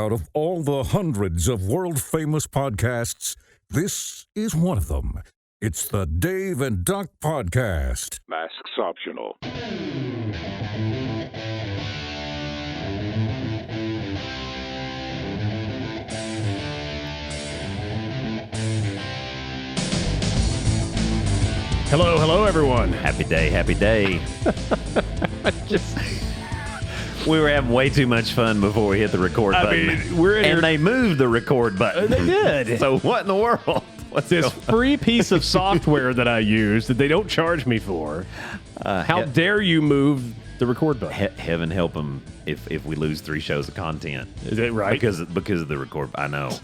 Out of all the hundreds of world-famous podcasts, this is one of them. It's the Dave and Doc Podcast. Masks optional. Hello, everyone. Happy day. We were having way too much fun before we hit the record button. They moved the record button. They did. So what in the world? What's This going free piece of software that I use that they don't charge me for. How dare you move the record button? Heaven help them if we lose 3 shows of content. Is that right? Because of the record. I know.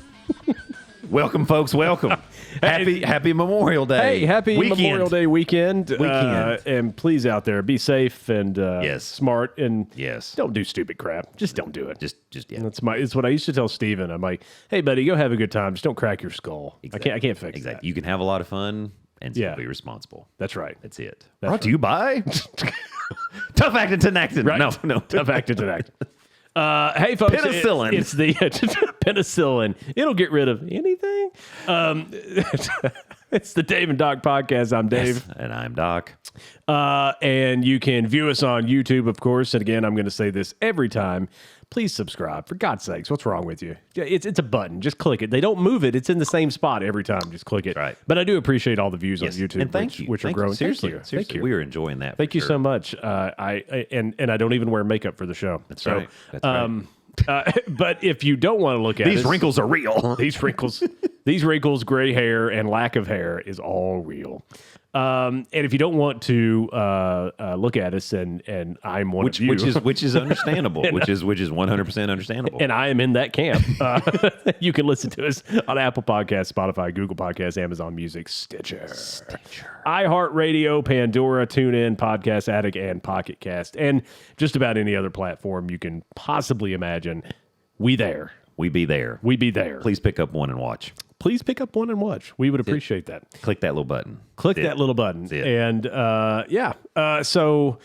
Welcome, folks. Welcome. Happy Memorial Day. Hey, happy weekend. Memorial Day weekend. And please out there, be safe and smart and don't do stupid crap. Just don't do it. Just yeah. It's what I used to tell Steven. I'm like, hey, buddy, go have a good time. Just don't crack your skull. Exactly. I can't fix that. that. You can have a lot of fun and still be responsible. That's right. That's it. That's Brought to you by Tough Actin' Tinactin. Right. No. Tough Actin' Tinactin. Hey, folks. Penicillin. It's the penicillin. It'll get rid of anything. It's the Dave and Doc Podcast. I'm Dave. Yes, and I'm Doc. And you can view us on YouTube, of course. And again, I'm going to say this every time. Please subscribe. For God's sakes, what's wrong with you? It's a button. Just click it. They don't move it. It's in the same spot every time. Just click it. Right. But I do appreciate all the views on YouTube, and thank you. which are Thank growing. You. Seriously, Thank you. seriously, Thank you. we are enjoying that. Thank you so much. And I don't even wear makeup for the show. That's right. That's right. But if you don't want to look at these wrinkles are real. These wrinkles, gray hair, and lack of hair is all real. And if you don't want to look at us, and I'm one of you, which is understandable, which is 100% understandable, and I am in that camp. You can listen to us on Apple Podcasts, Spotify, Google Podcasts, Amazon Music, Stitcher, iHeartRadio, Pandora, TuneIn, Podcast Addict, and Pocket Cast, and just about any other platform you can possibly imagine. We be there. Please pick up one and watch. Please pick up one and watch. We would appreciate that. Click that little button. That little button. And so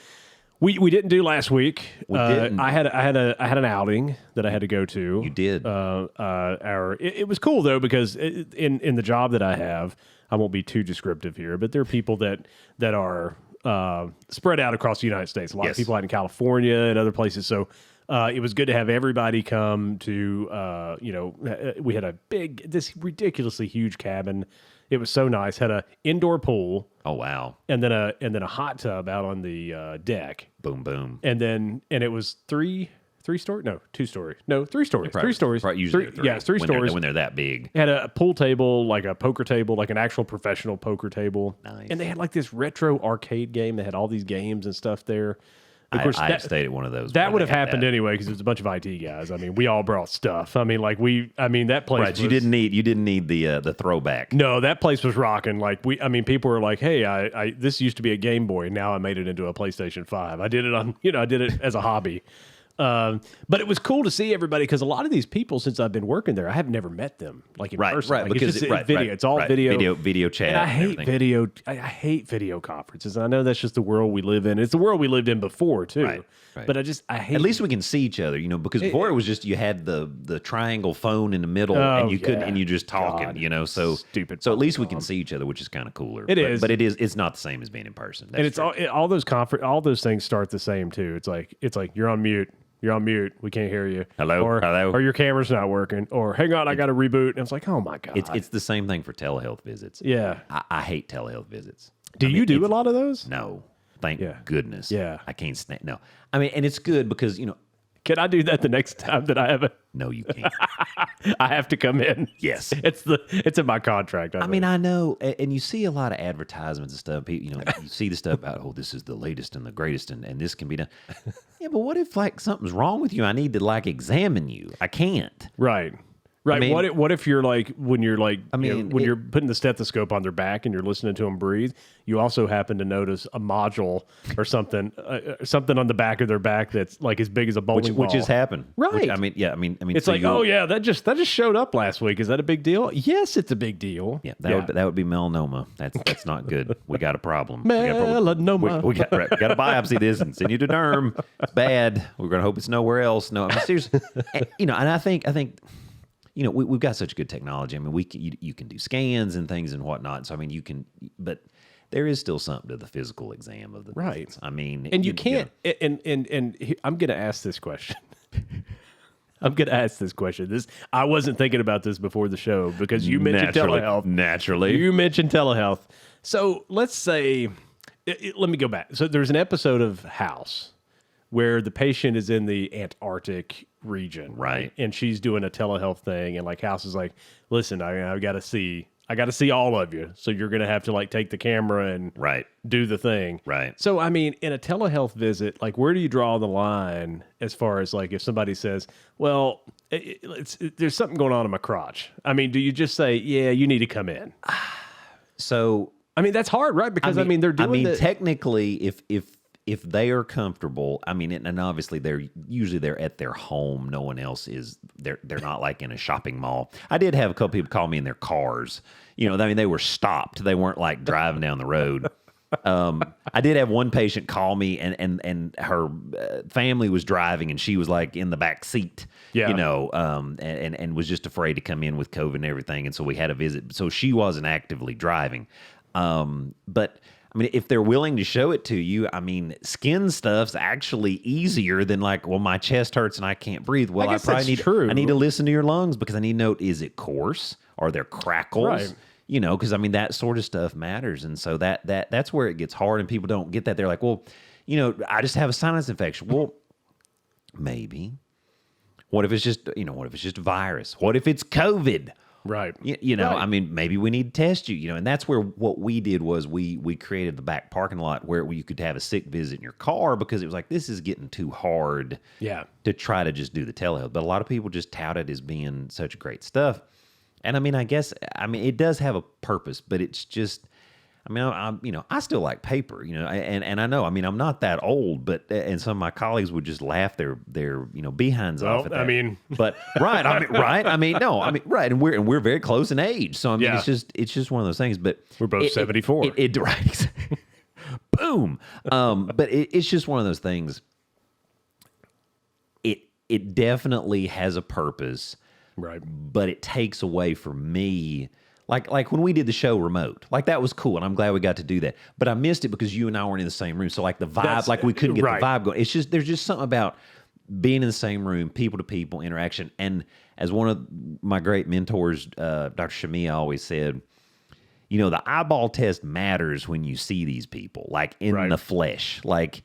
we didn't do last week. We didn't. I had an outing that I had to go to. You did. It was cool though because in the job that I have, I won't be too descriptive here, but there are people that are spread out across the United States. A lot of people out in California and other places. So. It was good to have everybody come to, we had this ridiculously huge cabin. It was so nice. Had a indoor pool. Oh, wow. And then a hot tub out on the deck. Boom, boom. And it was three story? No, 2 story. No, 3 stories. Probably, 3 stories. Usually 3. Yeah, 3 stories. When they're that big. Had a pool table, like a poker table, like an actual professional poker table. Nice. And they had like this retro arcade game. They had all these games and stuff there. Of course, I stayed at one of those. That would have happened anyway because it was a bunch of IT guys. I mean, we all brought stuff. I mean, that place. Right, you didn't need the throwback. No, that place was rocking. Like people were like, "Hey, I this used to be a Game Boy, and now I made it into a PlayStation 5. I did it I did it as a hobby." But it was cool to see everybody because a lot of these people, since I've been working there, I have never met them like in person. Right, like, because it's just video. It's all video chat. And I hate video. I hate video conferences. And I know that's just the world we live in. It's the world we lived in before too. Right. But I hate. At least we can see each other, because before it was just you had the triangle phone in the middle and you couldn't, and you just talking, so stupid. So at least we can see each other, which is kind of cooler. But it's not the same as being in person. And it's all those things start the same too. It's like you're on mute. You're on mute. We can't hear you. Hello? Or your camera's not working. Or hang on, I got to reboot. And it's like, oh my God. It's the same thing for telehealth visits. Yeah. I hate telehealth visits. Do you do a lot of those? No. Thank goodness. Yeah. I can't stand. No. I mean, and it's good because, Can I do that the next time that I have a... No, you can't. I have to come in. Yes. It's in my contract. I mean, I know, and you see a lot of advertisements and stuff. You see the stuff about, this is the latest and the greatest, and this can be done. Yeah, but what if something's wrong with you? I need to examine you. I can't. Right. Right. I mean, What if you're like, when you're like, I mean, when you're putting the stethoscope on their back and you're listening to them breathe, you also happen to notice a module or something on the back of their back that's like as big as a bowling ball. which has happened. Right. Which, I mean, It's so like, oh yeah, that just showed up last week. Is that a big deal? Yes, it's a big deal. Yeah, that would be melanoma. That's not good. We got a problem. Melanoma. We got to biopsy this and send you to derm. It's bad. We're gonna hope it's nowhere else. No, I mean seriously. And I think we've got such good technology. I mean, you can do scans and things and whatnot. So I mean, but there is still something to the physical exam of the visits. I mean, and you can't. And I'm going to ask this question. I wasn't thinking about this before the show because you mentioned telehealth. Naturally, you mentioned telehealth. So let's say, let me go back. So there's an episode of House where the patient is in the Antarctic region, right? And she's doing a telehealth thing, and like House is like, "Listen, I got to see all of you, so you're gonna have to like take the camera and do the thing, right?" So I mean, in a telehealth visit, like where do you draw the line as far as like if somebody says, "Well, there's something going on in my crotch," I mean, do you just say, "Yeah, you need to come in"? So I mean, that's hard, right? Because I mean they're doing. Technically, if they are comfortable, I mean, and obviously they're at their home. No one else is. They're not like in a shopping mall. I did have a couple people call me in their cars. I mean, they were stopped. They weren't like driving down the road. I did have one patient call me, and her family was driving, and she was like in the back seat. Yeah. And was just afraid to come in with COVID and everything, and so we had a visit. So she wasn't actively driving, but. I mean, if they're willing to show it to you, I mean, skin stuff's actually easier than like, well, my chest hurts and I can't breathe. Well, I probably I need to listen to your lungs because I need to know, is it coarse? Are there crackles? Right. Because I mean, that sort of stuff matters. And so that's where it gets hard and people don't get that. They're like, well, I just have a sinus infection. Well, maybe. What if it's just, a virus? What if it's COVID? Right. Right. I mean, maybe we need to test you, and that's where what we did was we created the back parking lot where you could have a sick visit in your car because it was like, this is getting too hard to try to just do the telehealth. But a lot of people just tout it as being such great stuff. And I mean, I guess, it does have a purpose, but it's just, I still like paper, and I know, I'm not that old, but, and some of my colleagues would just laugh their behinds off at that. But right. Right. And we're very close in age. So it's just one of those things, but we're both 74. Right. Boom. But it's just one of those things. It definitely has a purpose. Right. But it takes away from me. Like when we did the show remote, like that was cool, and I'm glad we got to do that. But I missed it because you and I weren't in the same room. So like the vibe, we couldn't get the vibe going. It's just there's just something about being in the same room, people to people interaction. And as one of my great mentors, Dr. Shamia, always said, the eyeball test matters when you see these people, like in the flesh. Like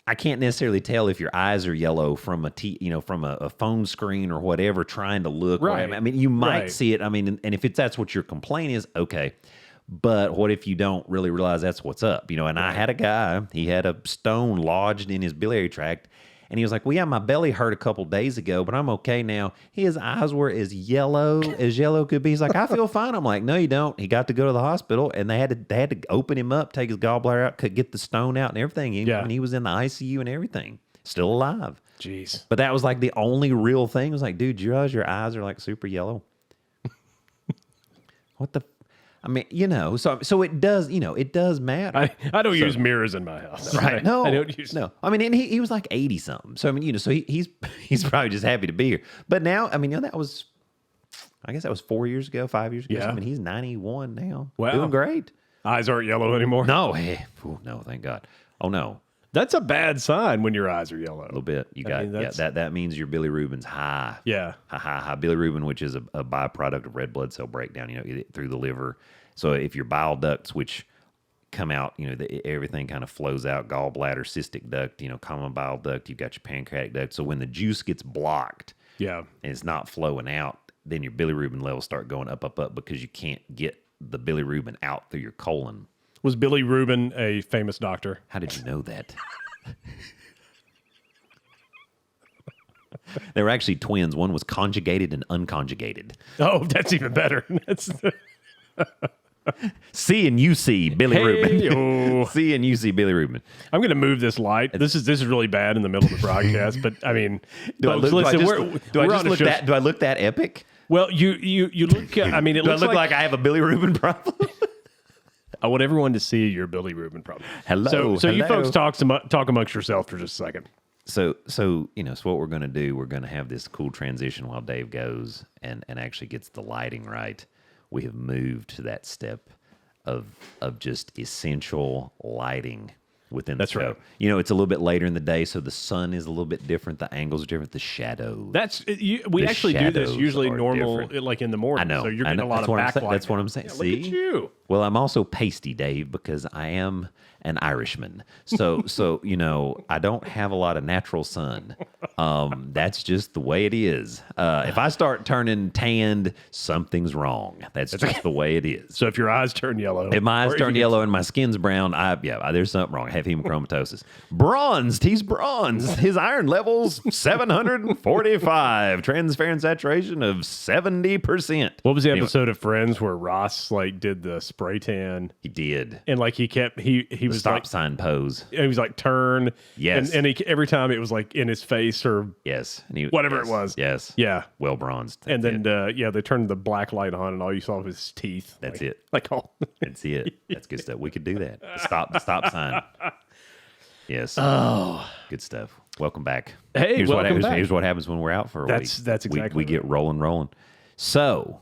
I can't necessarily tell if your eyes are yellow from a phone screen or whatever, trying to look. Right. I mean, you might see it. I mean, and if that's what your complaint is, okay. But what if you don't really realize that's what's up? And I had a guy, he had a stone lodged in his biliary tract. And he was like, well, yeah, my belly hurt a couple days ago, but I'm okay now. His eyes were as yellow could be. He's like, I feel fine. I'm like, no, you don't. He got to go to the hospital, and they had to open him up, take his gallbladder out, get the stone out and everything. And he was in the ICU and everything. Still alive. Jeez. But that was like the only real thing. It was like, dude, do you realize your eyes are like super yellow? What the... so it does, it does matter. I don't use mirrors in my house. Right. No. I don't use. No. I mean, and he was like 80 something. So, he's probably just happy to be here. But now, that was, I guess that was 4 years ago, 5 years ago. Yeah. So, he's 91 now. Wow. Doing great. Eyes aren't yellow anymore. No. Hey, no, thank God. Oh, no. That's a bad sign when your eyes are yellow. A little bit. That means your bilirubin's high. Yeah. High bilirubin, which is a byproduct of red blood cell breakdown, through the liver. So if your bile ducts, which come out, everything kind of flows out, gallbladder, cystic duct, common bile duct, you've got your pancreatic duct. So when the juice gets blocked and it's not flowing out, then your bilirubin levels start going up because you can't get the bilirubin out through your colon. Was Billy Rubin a famous doctor? How did you know that? They were actually twins. One was conjugated and unconjugated. Oh, that's even better. That's C and UC Billy Rubin. oh. C and UC Billy Rubin. I'm going to move this light. This is really bad in the middle of the broadcast, but I mean, Do I look that epic? Well, you look. I mean, it Do I looks look like I have a Billy Rubin problem? I want everyone to see your Billy Rubin problem. Hello. So you folks talk amongst yourself for just a second. So what we're going to do, we're going to have this cool transition while Dave goes and actually gets the lighting right. We have moved to that step of just essential lighting within the show. Right. It's a little bit later in the day, so the sun is a little bit different. The angles are different. The shadows. We actually do this usually normal, different. like in the morning. I know. So you're getting a lot of backlight. That's what I'm saying. Yeah, look at you. Well, I'm also pasty, Dave, because I am an Irishman. So I don't have a lot of natural sun. That's just the way it is. If I start turning tanned, something's wrong. That's just the way it is. So if your eyes turn yellow, If my eyes turn yellow and my skin's brown, there's something wrong. I have hemochromatosis. Bronzed. He's bronzed. His iron level's 745. Transferrin saturation of 70%. What was the episode of Friends where Ross did the spray tan? He did. And he was Stop sign pose. And he was like turn. Yes. And every time it was like in his face or yes. Whatever it was. Yes. Yeah. Well bronzed. And then they turned the black light on and all you saw was his teeth. That's it. That's it. That's good stuff. We could do that. The stop sign. Yes. Oh. Good stuff. Welcome back. Hey, here's welcome back. Here's what happens when we're out for a week. That's exactly we get rolling. So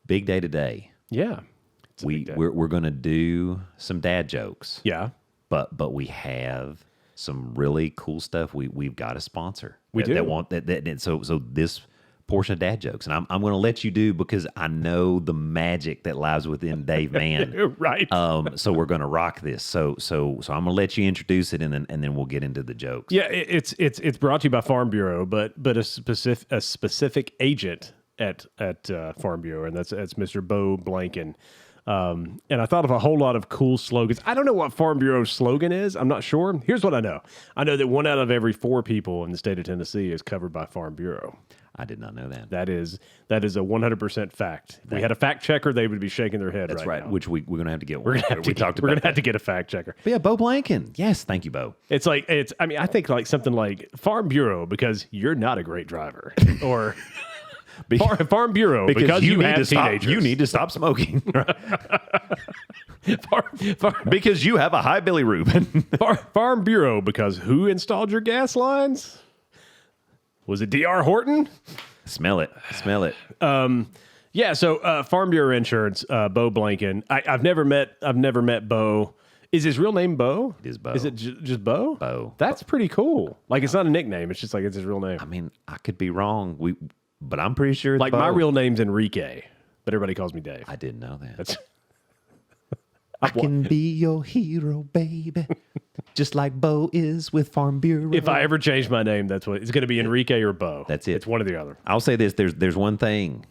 big day today. Yeah. We're gonna do some dad jokes. Yeah. But we have some really cool stuff. We've got a sponsor. We do. So this portion of dad jokes, and I'm going to let you do because I know the magic that lies within Dave Mann. Right. So we're going to rock this. So I'm going to let you introduce it, and then we'll get into the jokes. Yeah, it's brought to you by Farm Bureau, but a specific agent at Farm Bureau, and that's Mr. Bo Blanken. And I thought of a whole lot of cool slogans. I don't know what Farm Bureau's slogan is. I'm not sure. Here's what I know. I know that 1 out of every 4 people in the state of Tennessee is covered by Farm Bureau. I did not know that. That is a 100% fact. If we had a fact checker, they would be shaking their head. That's right. Now. Which we're going to have to get one. We're going to have to get a fact checker. But yeah, Bo Blanken. Yes, thank you, Bo. I think like something like Farm Bureau because you're not a great driver, or Farm Bureau because you have teenagers. You need to stop smoking. Because you have a high Billy Rubin. Farm Bureau because who installed your gas lines? Was it D.R. Horton? Smell it. Yeah. So Farm Bureau Insurance, Bo Blanken. I've never met Bo. Is his real name Bo? It is Bo. Is it just Bo? Bo. That's pretty cool. Like it's not a nickname. It's just like it's his real name. I mean, I could be wrong. But I'm pretty sure it's like Bo. my real name's Enrique, but everybody calls me Dave. I didn't know that. That's I can be your hero, baby. Just like Bo is with Farm Bureau. If I ever change my name, that's what it's going to be, Enrique or Bo. That's it. It's one or the other. I'll say this: there's one thing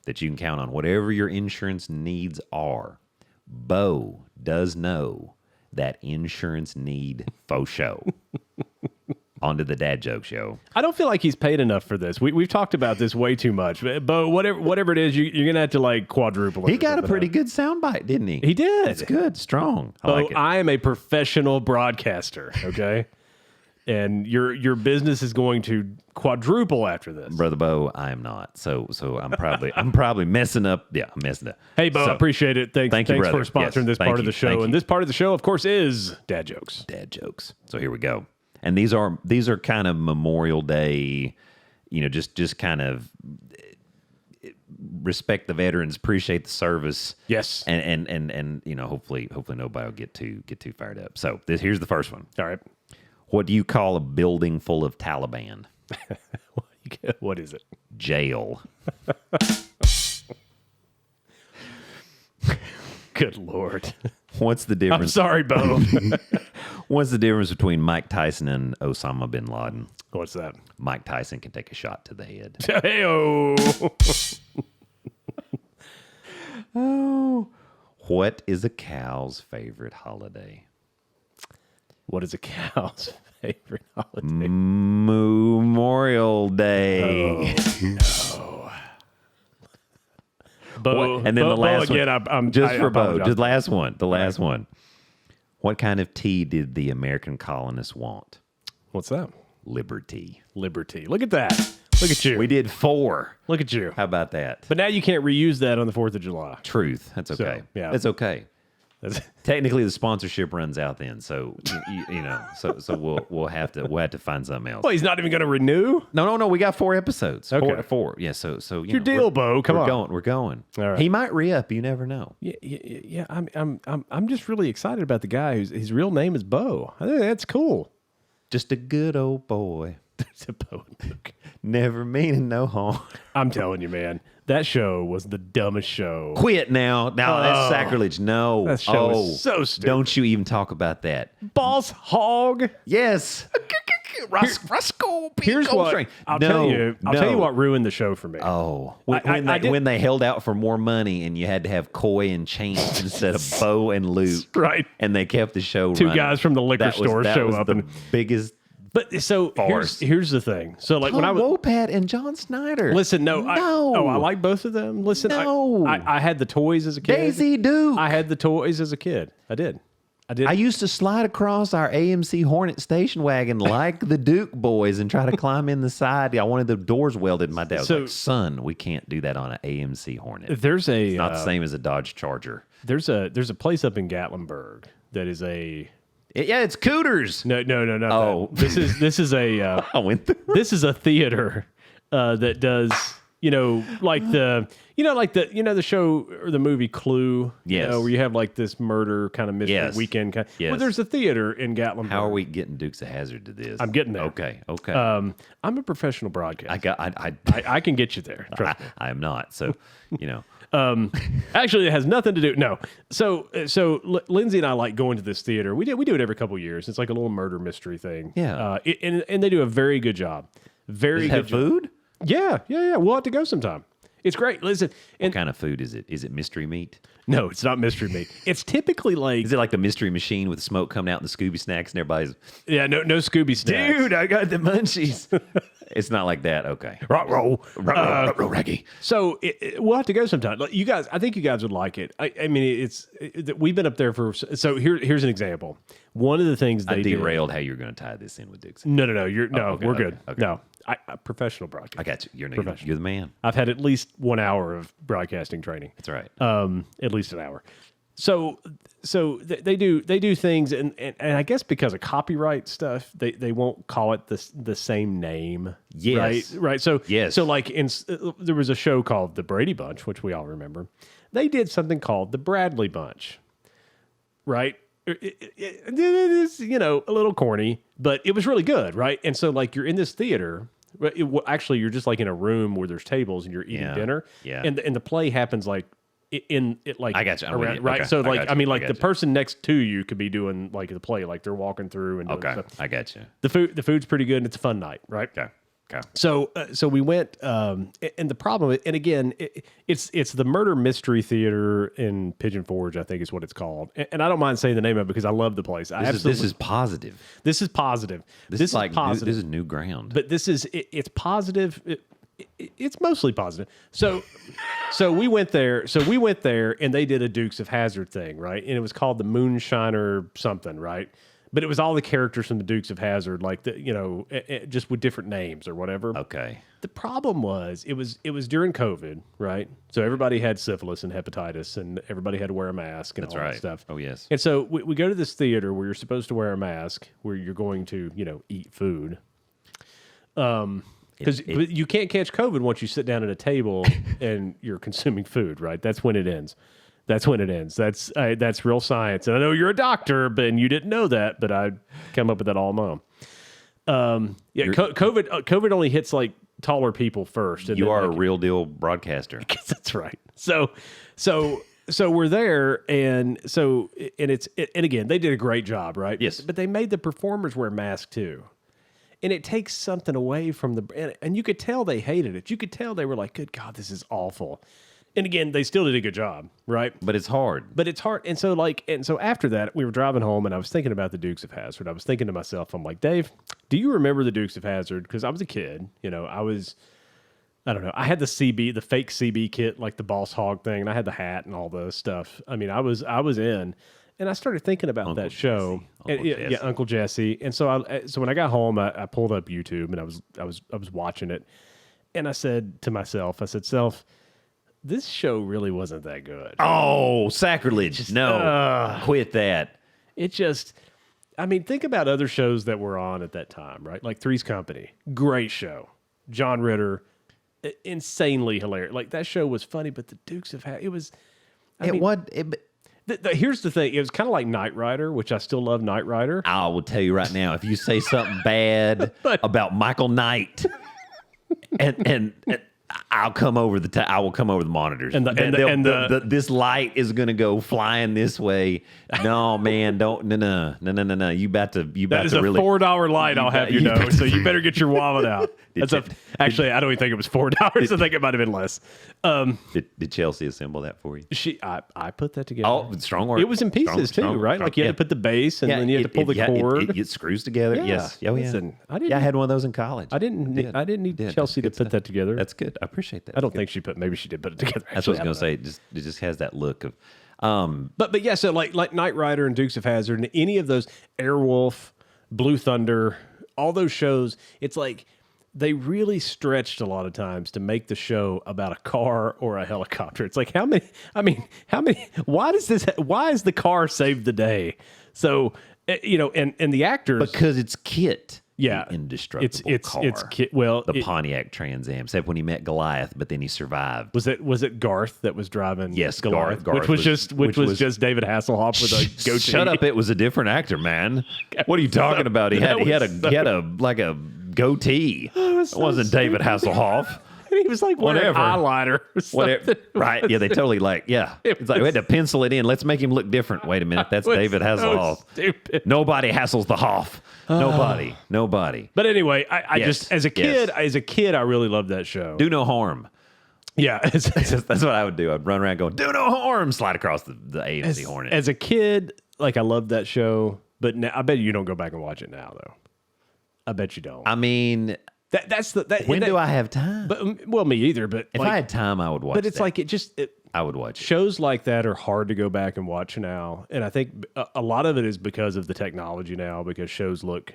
that you can count on. Whatever your insurance needs are, Bo does know that insurance need faux show. On to the dad joke show. I don't feel like he's paid enough for this. We've talked about this way too much. Bo, whatever it is, you're going to have to like quadruple it. He got a pretty good soundbite, didn't he? He did. That's good. Strong. I like it. I am a professional broadcaster, okay? And your business is going to quadruple after this. Brother Bo, I am not. So I'm probably messing up. Yeah, I'm messing up. Hey, Bo, I appreciate it. Thanks you, for sponsoring this part of the show. And this part of the show, of course, is dad jokes. Dad jokes. So here we go. And these are kind of Memorial Day, just kind of respect the veterans, appreciate the service. Yes. And hopefully nobody will get too fired up. So here's the first one. All right. What do you call a building full of Taliban? What is it? Jail. Good Lord. What's the difference? I'm sorry, Bo. What's the difference between Mike Tyson and Osama bin Laden? What's that? Mike Tyson can take a shot to the head. Hey-o. Oh. What is a cow's favorite holiday? What is a cow's favorite holiday. Memorial Day. No. Bo, And then Bo, the last Bo again, one. I'm Just I for Bo. apologize. Just last one. The last one. What kind of tea did the American colonists want? What's that? Liberty. Liberty. Look at that. Look at you. We did 4. Look at you. How about that? But now you can't reuse that on the 4th of July. Truth. That's okay. yeah. It's okay. That's, Technically, the sponsorship runs out then, so you know, so we'll have to find something else. well, he's not even going to renew? No. We got 4 episodes. Okay. Four. Yeah. So you Your know, deal, Bo. Come we're on. We're going. All right. He might re-up. You never know. Yeah. I'm just really excited about the guy his real name is Bo. I think that's cool. Just a good old boy. It's a Bo and Luke. Never meaning no harm. I'm telling you, man, that show was the dumbest show. Quit now. Now that's sacrilege. No. That show is so stupid. Don't you even talk about that. Boss hog. Yes. Roscoe. Here's what I'll tell you. I'll tell you what ruined the show for me. Oh, I did- when they held out for more money and you had to have Coy and Chance instead of Bo and Luke, Right. And they kept the show. Two running. guys from the liquor store that show was up the and biggest. But so Farce. here's the thing. So like Tom when I was Wopat and John Snyder. listen, no, no. I like both of them. Listen, No. I had the toys as a kid. Daisy Duke. I had the toys as a kid. I did. I used to slide across our AMC Hornet station wagon like the Duke boys and try to climb in the side. I wanted the doors welded. My dad was So- like, son, we can't do that on an AMC Hornet. There's a Not the same as a Dodge Charger. there's a place up in Gatlinburg that is a Yeah, it's Cooters. no not Oh. that. This is a I went through. this is a theater that does the show or the movie Clue, Yes. where you have like this murder kind of mystery Yes. weekend kind. Yes. Well, there's a theater in Gatlinburg. How are we getting Dukes of Hazzard to this? I'm getting there. Okay. I'm a professional broadcaster. I I can get you there. Trust me. I am not. So, you know. Actually, it has nothing to do. No. So Lindsay and I like going to this theater. We do it every couple of years. It's like a little murder mystery thing. Yeah. And they do a very good job. Very Does it good have job. food? Yeah. We'll have to go sometime. It's great. Listen, and What kind of food is it? Is it mystery meat? no, it's not mystery meat. It's typically like Is it like the mystery machine with the smoke coming out and the Scooby snacks and everybody's, no Scooby snacks. I got the munchies. It's not like that. Okay. Raggy. So we'll have to go sometime. Like, you guys, I think you guys would like it. I mean, we've been up there for. So here's an example. One of the things they I did- derailed how you're going to tie this in with Dixon. No. okay, We're good. okay. No, I professional broadcast. I got you. You're Professional. the man. I've had at least 1 hour of broadcasting training. That's right. At least an hour. So they do things, and I guess because of copyright stuff, they won't call it the same name. Yes. Right. So Yes. So like there was a show called The Brady Bunch, which we all remember. They did something called The Bradley Bunch. Right. It is, a little corny, but it was really good, right? And so like you're in this theater. Actually, you're just like in a room where there's tables and you're eating dinner. Yeah. And the play happens like in it like I got you. I'm with you. right. Okay. So I like got I you. mean I like got the you. person next to you could be doing like the play, like they're walking through and doing Okay. stuff. I got you. The food's pretty good and it's a fun night, right? Okay. Okay. So we went, and the problem, and again, it's the Murder Mystery Theater in Pigeon Forge, I think is what it's called, and I don't mind saying the name of it because I love the place. This is positive. This is positive. This is like positive. this is new ground. But this is it's positive. It's mostly positive. So we went there. So we went there, and they did a Dukes of Hazzard thing, right? And it was called the Moonshiner something, right? But it was all the characters from the Dukes of Hazzard, like just with different names or whatever. Okay. The problem was it was during COVID, right? So everybody had syphilis and hepatitis, and everybody had to wear a mask and That's all right. that stuff. Oh, yes. And so we go to this theater where you're supposed to wear a mask, where you're going to eat food. Because you can't catch COVID once you sit down at a table and you're consuming food, right? That's when it ends. That's real science. And I know you're a doctor, and you didn't know that, but I come up with that all on my own. COVID only hits like taller people first. And You then, are a like, real deal broadcaster. that's right. So we're there, and again, they did a great job, right? Yes. But they made the performers wear masks too. And it takes something away from and you could tell they hated it. You could tell they were like, good God, this is awful. And again, they still did a good job, right? But it's hard. And so after that, we were driving home, and I was thinking about the Dukes of Hazzard. I was thinking to myself, I'm like, Dave, do you remember the Dukes of Hazzard? Because I was a kid, I don't know. I had the fake CB kit, like the Boss Hog thing, and I had the hat and all the stuff. I mean, I was in, and I started thinking about that show. Uncle Jesse. And so when I got home, I pulled up YouTube, and I was watching it, and I said to myself, Self, this show really wasn't that good. Oh, sacrilege. No, quit that. It just, think about other shows that were on at that time, right? Like Three's Company, great show. John Ritter, insanely hilarious. Like that show was funny, but the Dukes of Hazzard, it was. Here's the thing. It was kind of like Knight Rider, which I still love Knight Rider. I will tell you right now, if you say something bad about Michael Knight and I'll come over I will come over the monitors. This light is going to go flying this way. No, man, don't. No. You about to that is really, a $4 light. I'll have you know. So you better get your wallet out. Actually, I don't even think it was $4. I think it might have been less. Did Chelsea assemble that for you? I put that together. Oh, strong work. It was in pieces too, right? Like you had to put the base, and then you had to pull the cord. It screws together. Yeah. Yes. Oh, yeah. Listen, I had one of those in college. I didn't need Chelsea to put that together. That's good. I appreciate that. I don't think maybe she did put it together. That's what I was going to say. It just has that look of. But yeah, so like Knight Rider and Dukes of Hazzard and any of those, Airwolf, Blue Thunder, all those shows, it's like they really stretched a lot of times to make the show about a car or a helicopter. It's like how many, why is the car saved the day? So, and the actors. Because it's Kit. Yeah, the indestructible car. It's the Pontiac Trans Am. Except when he met Goliath, but then he survived. Was it Garth that was driving? Yes, Goliath, Garth which was just David Hasselhoff with a goatee. Shut up! It was a different actor, man. What are you talking about? He had a goatee. It wasn't David Hasselhoff. He was like wearing eyeliner. Whatever. Right? Yeah, they totally It's like we had to pencil it in. Let's make him look different. Wait a minute, that's David Hasselhoff. Stupid. Nobody hassles the Hoff. Nobody. But anyway, I just as a kid, I really loved that show. Do no harm. Yeah, that's what I would do. I'd run around going, "Do no harm," slide across the AMC Hornet. As a kid, I loved that show. But now, I bet you don't go back and watch it now, though. I bet you don't. When do I have time? But me either. But if I had time, I would watch. But it's I would watch. Shows like that are hard to go back and watch now, and I think a lot of it is because of the technology now. Because shows look,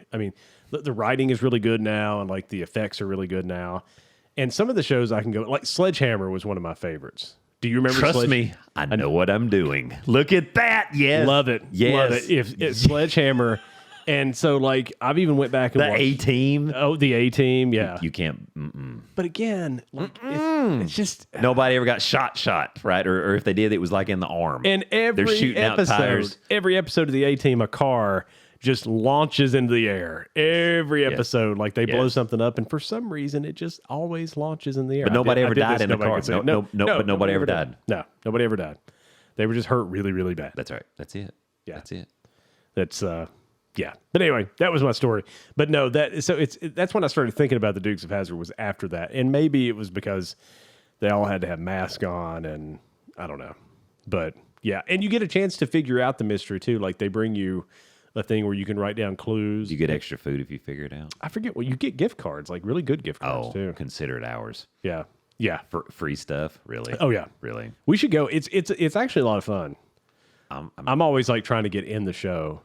the writing is really good now, and like the effects are really good now. And some of the shows I can go like Sledgehammer was one of my favorites. Do you remember? Trust me, I know what I'm doing. Look at that. Yes, love it. Yes, love it. If it's Sledgehammer. And so, I've even went back and watched the A-Team. Oh, the A-Team, yeah. You can't. But again, it's just nobody ever got shot, right? Or if they did, it was like in the arm. And every episode of the A-Team, a car just launches into the air. Every episode, they blow something up, and for some reason, it just always launches in the air. But nobody ever died in the car. But nobody ever died. No, nobody ever died. They were just hurt really, really bad. That's right. That's it. Yeah, that's it. That's Yeah, but anyway, that was my story. But no, that's when I started thinking about the Dukes of Hazzard was after that, and maybe it was because they all had to have masks on, and I don't know. But yeah, and you get a chance to figure out the mystery too. Like they bring you a thing where you can write down clues. You get extra food if you figure it out. I forget what you get. Gift cards, like really good gift cards too. Consider it ours. Yeah. For free stuff, really. Oh yeah, really. We should go. It's actually a lot of fun. I'm always trying to get in the show,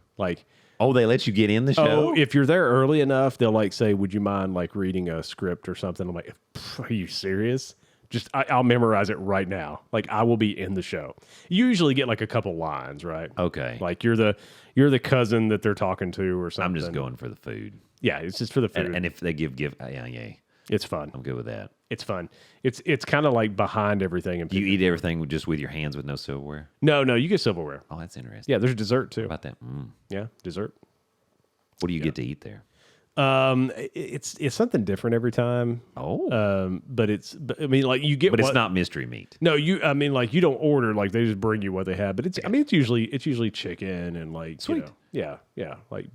Oh, they let you get in the show? Oh, if you're there early enough, they'll say, "Would you mind reading a script or something?" I'm like, "Are you serious?" Just I'll memorize it right now. I will be in the show. You usually get a couple lines, right? Okay. You're the cousin that they're talking to or something. I'm just going for the food. Yeah, it's just for the food. And if they give, yeah. It's fun. I'm good with that. It's fun. It's kind of behind everything. You eat everything just with your hands with no silverware? No, you get silverware. Oh, that's interesting. Yeah, there's dessert too. How about that? Yeah, dessert. What do you get to eat there? It's something different every time. Oh, but you get. But it's not mystery meat. No, you you don't order. They just bring you what they have. But it's usually chicken and sweet. Yeah,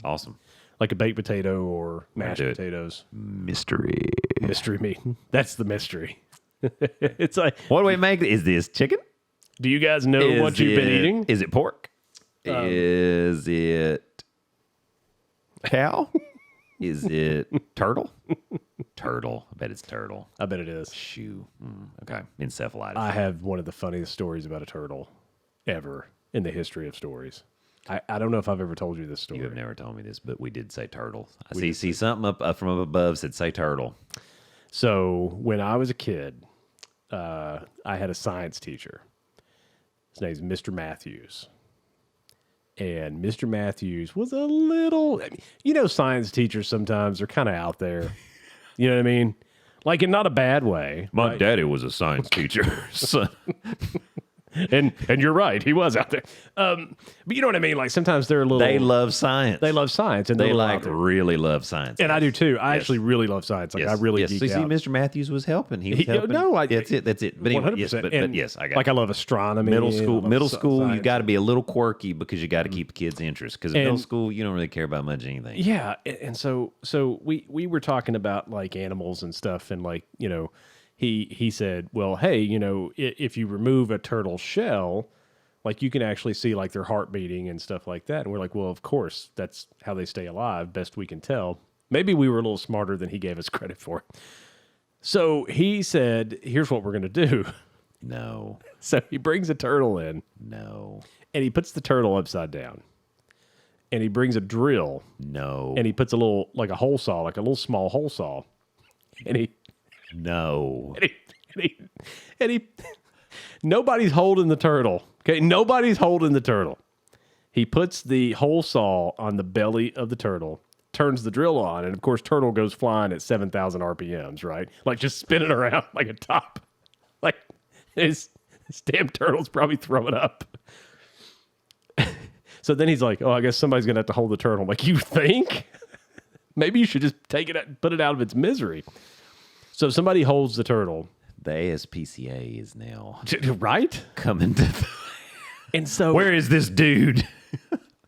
Awesome. Like a baked potato or mashed potatoes. Mystery Mystery meat. That's the mystery. It's like, What do we make? Is this chicken? do you guys know what you've been eating? Is it pork? Is it cow? Is it turtle? Turtle. I bet it's turtle. I bet it is. Shoe. Okay. Encephalitis. I have one of the funniest stories about a turtle ever in the history of stories. I don't know if I've ever told you this story. You have never told me this, but we did say turtle. I see something up from up above said say turtle. So when I was a kid, I had a science teacher. His name's Mr. Matthews. And Mr. Matthews was a little, science teachers sometimes are kind of out there. You know what I mean? Like in not a bad way. My daddy was a science teacher. So. And you're right, he was out there. But you know what I mean? Like sometimes they're a little. They love science. They love science, and they really love science. And I do too. I actually really love science. Like I really geek out. See, Mr. Matthews was helping. He was helping. That's it. But anyway, 100%. But yes, I got like I love astronomy. Middle school, science. you got to be a little quirky because you got to keep the kids' interest. Because in middle school, you don't really care about much anything. Yeah, and so we were talking about like animals and stuff, and like he said, well, hey, if you remove a turtle shell, like you can actually see like their heart beating and stuff like that. And we're like, well, of course, that's how they stay alive, best we can tell. Maybe we were a little smarter than he gave us credit for. So he said, here's what we're going to do. No. So he brings a turtle in. No. And he puts the turtle upside down. And he brings a drill. No. And he puts a little, like a hole saw, like a little small hole saw. And he... No. And he nobody's holding the turtle. Okay, nobody's holding the turtle. He puts the hole saw on the belly of the turtle, turns the drill on, and of course, turtle goes flying at 7,000 RPMs, right? Like just spinning around like a top. Like this damn turtle's probably throwing up. So then he's like, "Oh, I guess somebody's gonna have to hold the turtle." I'm like, you think? Maybe you should just take it out, put it out of its misery. So somebody holds the turtle. The ASPCA is now right coming to. And so where is this dude?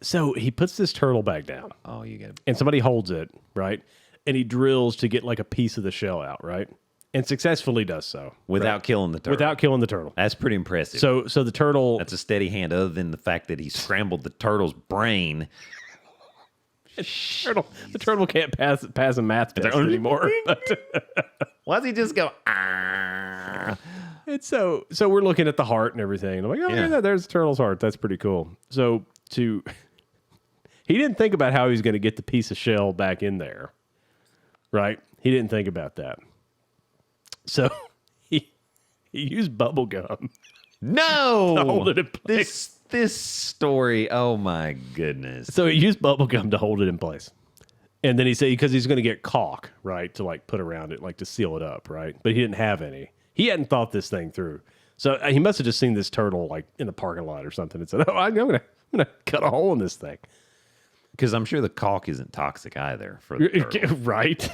So he puts this turtle back down. Oh, you got it. And somebody holds it, right? And he drills to get like a piece of the shell out, right? And successfully does so without killing the turtle. Without killing the turtle. That's pretty impressive. So the turtle. That's a steady hand. Other than the fact that he scrambled the turtle's brain. The turtle can't pass a math test anymore. Why does he just go? Ah. And so we're looking at the heart and everything. I'm like, oh yeah, there's the turtle's heart. That's pretty cool. So he didn't think about how he was going to get the piece of shell back in there, right? He didn't think about that. So he used bubble gum. No, to hold it in place. This story. Oh my goodness. So he used bubble gum to hold it in place. And then he said, because he's going to get caulk, right, to like put around it, like to seal it up, right? But he didn't have any. He hadn't thought this thing through. So he must have just seen this turtle like in the parking lot or something and said, oh, I'm going to cut a hole in this thing. Because I'm sure the caulk isn't toxic either for the turtle. Right.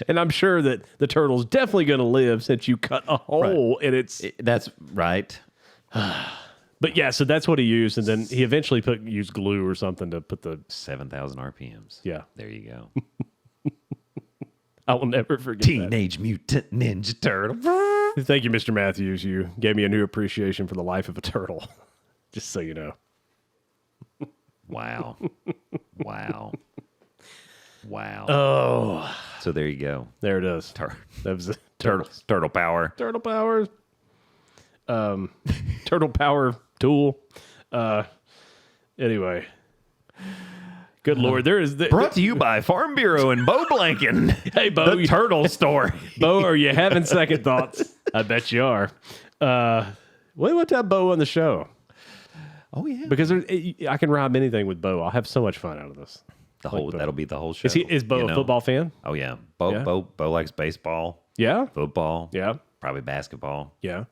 And I'm sure that the turtle's definitely going to live since you cut a hole in its... That's right. But yeah, so that's what he used, and then he eventually used glue or something to put the 7,000 RPMs. Yeah, there you go. I will never forget Teenage Mutant Ninja Turtle. Thank you, Mr. Matthews. You gave me a new appreciation for the life of a turtle. Just so you know. Wow. Oh, so there you go. There it is. That was turtle power. Turtle power. Turtle power tool. Anyway, good Lord, there is brought to you by Farm Bureau and Bo Blanken. Hey, Bo, the turtle story. Bo, are you having second thoughts? I bet you are. We want to have Bo on the show. Oh yeah, because I can rhyme anything with Bo. I'll have so much fun out of this. That'll be the whole show. Is Bo a football fan? Oh yeah, Bo likes baseball. Yeah, football. Yeah, probably basketball. Yeah.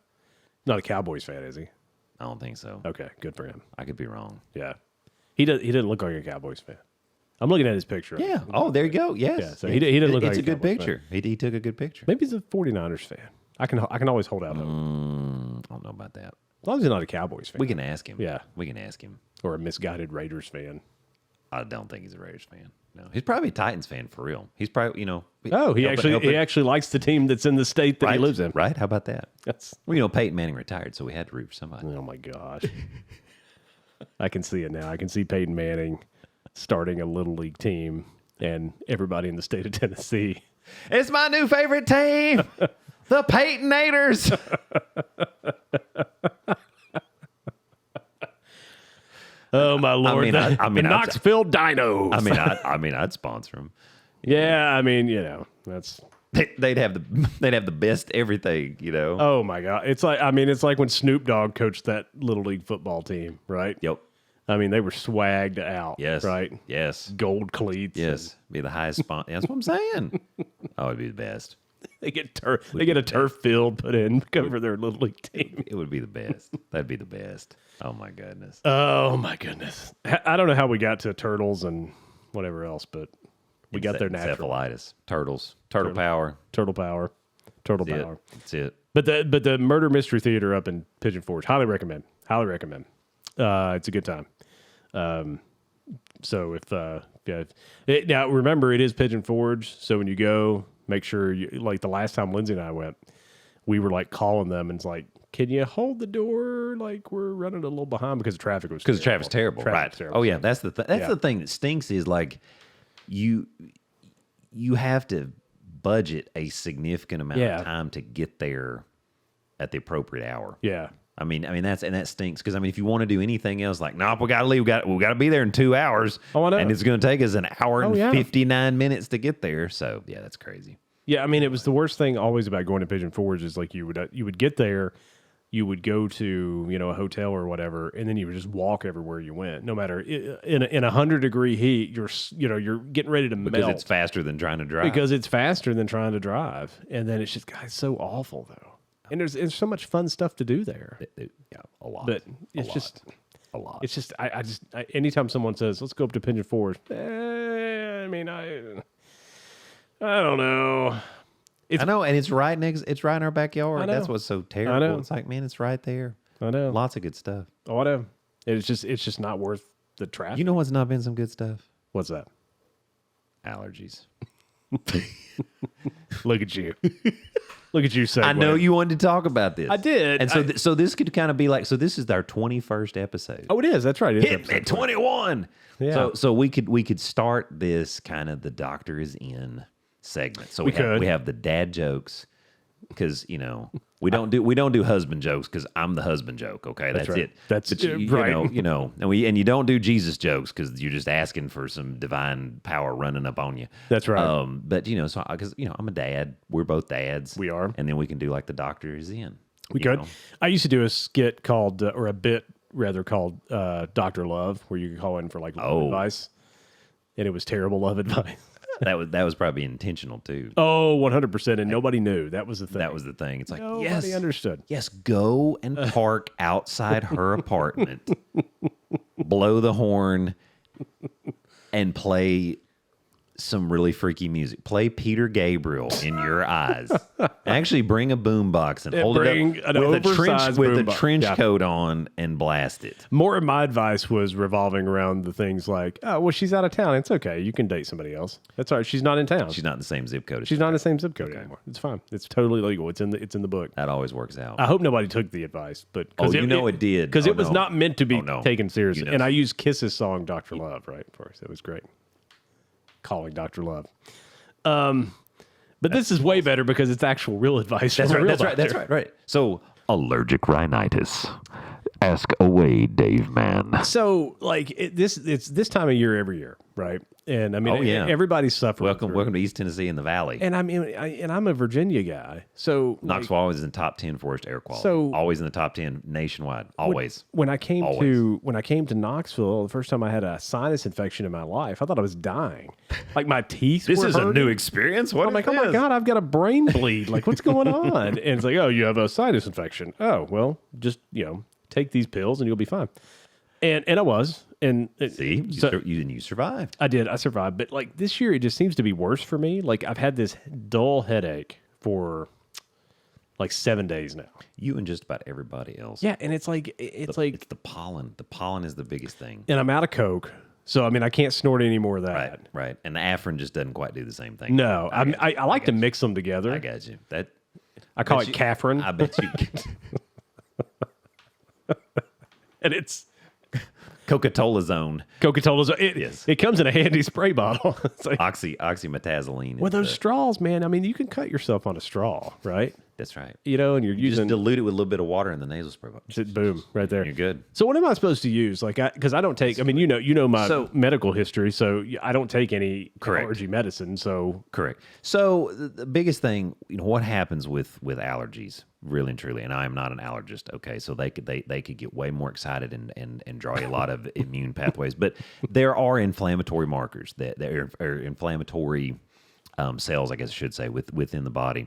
Not a Cowboys fan, is he? I don't think so. Okay, good for him. I could be wrong. Yeah, he didn't look like a Cowboys fan. I'm looking at his picture. Yeah. Oh, there you go. Yes. Yeah. So he didn't look like a good picture. He took a good picture. Maybe he's a 49ers fan. I can always hold out hope. I don't know about that. As long as he's not a Cowboys fan. We can ask him. Yeah. We can ask him. Or a misguided Raiders fan. I don't think he's a Raiders fan. No, he's probably a Titans fan for real. He's probably, He actually likes the team that's in the state that he lives in. Right? How about that? That's Peyton Manning retired, so we had to root for somebody. Oh my gosh. I can see it now. I can see Peyton Manning starting a little league team and everybody in the state of Tennessee. It's my new favorite team, the Peytonators. Oh my Lord! The Knoxville Dinos. I'd sponsor them. Yeah, that's they'd have the best everything. Oh my God! It's like when Snoop Dogg coached that little league football team, right? Yep. They were swagged out. Yes. Right. Yes. Gold cleats. Yes. Be the highest sponsor. That's what I'm saying. Oh, it'd be the best. They get a turf field put in cover their little league team. It would be the best. That'd be the best. Oh my goodness. Oh my goodness. I don't know how we got to turtles and whatever else, but we got there naturally. Encephalitis, turtles, turtle power. That's it. But the Murder Mystery Theater up in Pigeon Forge, highly recommend. It's a good time. So now remember it is Pigeon Forge. So when you go, make sure like the last time Lindsay and I went, we were like calling them and it's like, can you hold the door? Like we're running a little behind because the traffic was terrible. Right. Terrible. Oh yeah, that's the the thing that stinks is like you have to budget a significant amount of time to get there at the appropriate hour. Yeah. That stinks because if you want to do anything else, like, nope, we gotta leave. We gotta be there in 2 hours. Oh, I know. And it's gonna take us an hour and 59 minutes to get there. So yeah, that's crazy. Yeah, it was the worst thing always about going to Pigeon Forge is like you would get there, you would go to a hotel or whatever, and then you would just walk everywhere you went. No matter in 100-degree heat, you're getting ready to melt because it's faster than trying to drive. And then it's just it's so awful though. And there's so much fun stuff to do there. A lot. But a lot. It's just I anytime someone says let's go up to Pigeon Forge, I don't know. I know, and it's right in our backyard. That's what's so terrible. I know. It's like, man, it's right there. I know. Lots of good stuff. Oh, I know. It's just not worth the traffic. You know what's not been some good stuff? What's that? Allergies. Look at you. Look at you segue. I know you wanted to talk about this. I did. And so this could kind of be like, so this is our 21st episode. Oh, it is. That's right. Hit me, 21. Yeah. So we could start this kind of the doctor is in segment. So we have the dad jokes because we don't do husband jokes because I'm the husband joke. Okay, that's right. it. That's right. And you don't do Jesus jokes because you're just asking for some divine power running up on you. That's right. But so because I'm a dad, we're both dads. We are, and then we can do like the doctor is in. We could. I used to do a skit called or a bit rather called Dr. Love, where you could call in for like love advice, and it was terrible love advice. That was probably intentional too. Oh, 100%. And nobody knew. That was the thing. That was the thing. It's like, nobody understood. Yes, go and park outside her apartment, blow the horn, and play some really freaky music. Play Peter Gabriel in your eyes. Actually, bring a boombox and hold it up with a trench coat on and blast it. More of my advice was revolving around the things like, oh, well, she's out of town. It's okay. You can date somebody else. That's all right. She's not in town. She's not in the same zip code. She's not in the same zip code anymore. It's fine. It's totally legal. It's in the book. That always works out. I hope nobody took the advice, but it did because it was not meant to be taken seriously. You know. And I used Kiss's song "Dr. Love" right first. It was great. Calling Dr. Love. But this is way better because it's actual real advice. That's right. So, allergic rhinitis. Ask away, Dave man. So, like, it's this time of year every year, right? And everybody's suffering. Welcome to East Tennessee in the Valley. And I'm a Virginia guy, so Knoxville always in the top 10 forest air quality. So always in the top 10 nationwide. Always. When I came to Knoxville, the first time I had a sinus infection in my life, I thought I was dying. Like my teeth. This were is hurting. A new experience. What? I'm like, oh my God, I've got a brain bleed. Like, what's going on? And it's like, oh, you have a sinus infection. Oh, well, just take these pills and you'll be fine. And I was. And you survived. I did. I survived. But like this year, it just seems to be worse for me. Like I've had this dull headache for like 7 days now. You and just about everybody else. Yeah, and it's like the pollen. The pollen is the biggest thing. And I'm out of Coke, So, I mean, I can't snort any more of that. Right. And the Afrin just doesn't quite do the same thing. No, I like to mix them together. I got you. I call it Cafrin. I bet you. And it's Coca-Cola Zone. Coca-Cola. It comes in a handy spray bottle. It's like, oxymetazoline. well, those straws, man. I mean, you can cut yourself on a straw, right? That's right. You know, and you're You using just dilute it with a little bit of water in the nasal spray bottle. just boom right there. You're good. So what am I supposed to use? Like, because I don't take. I mean, you know my medical history, so I don't take any allergy medicine. So correct. So the biggest thing, what happens with allergies, really and truly, and I am not an allergist. Okay, so they could get way more excited and draw a lot of immune pathways, but there are inflammatory markers that are inflammatory cells, I guess I should say, within the body.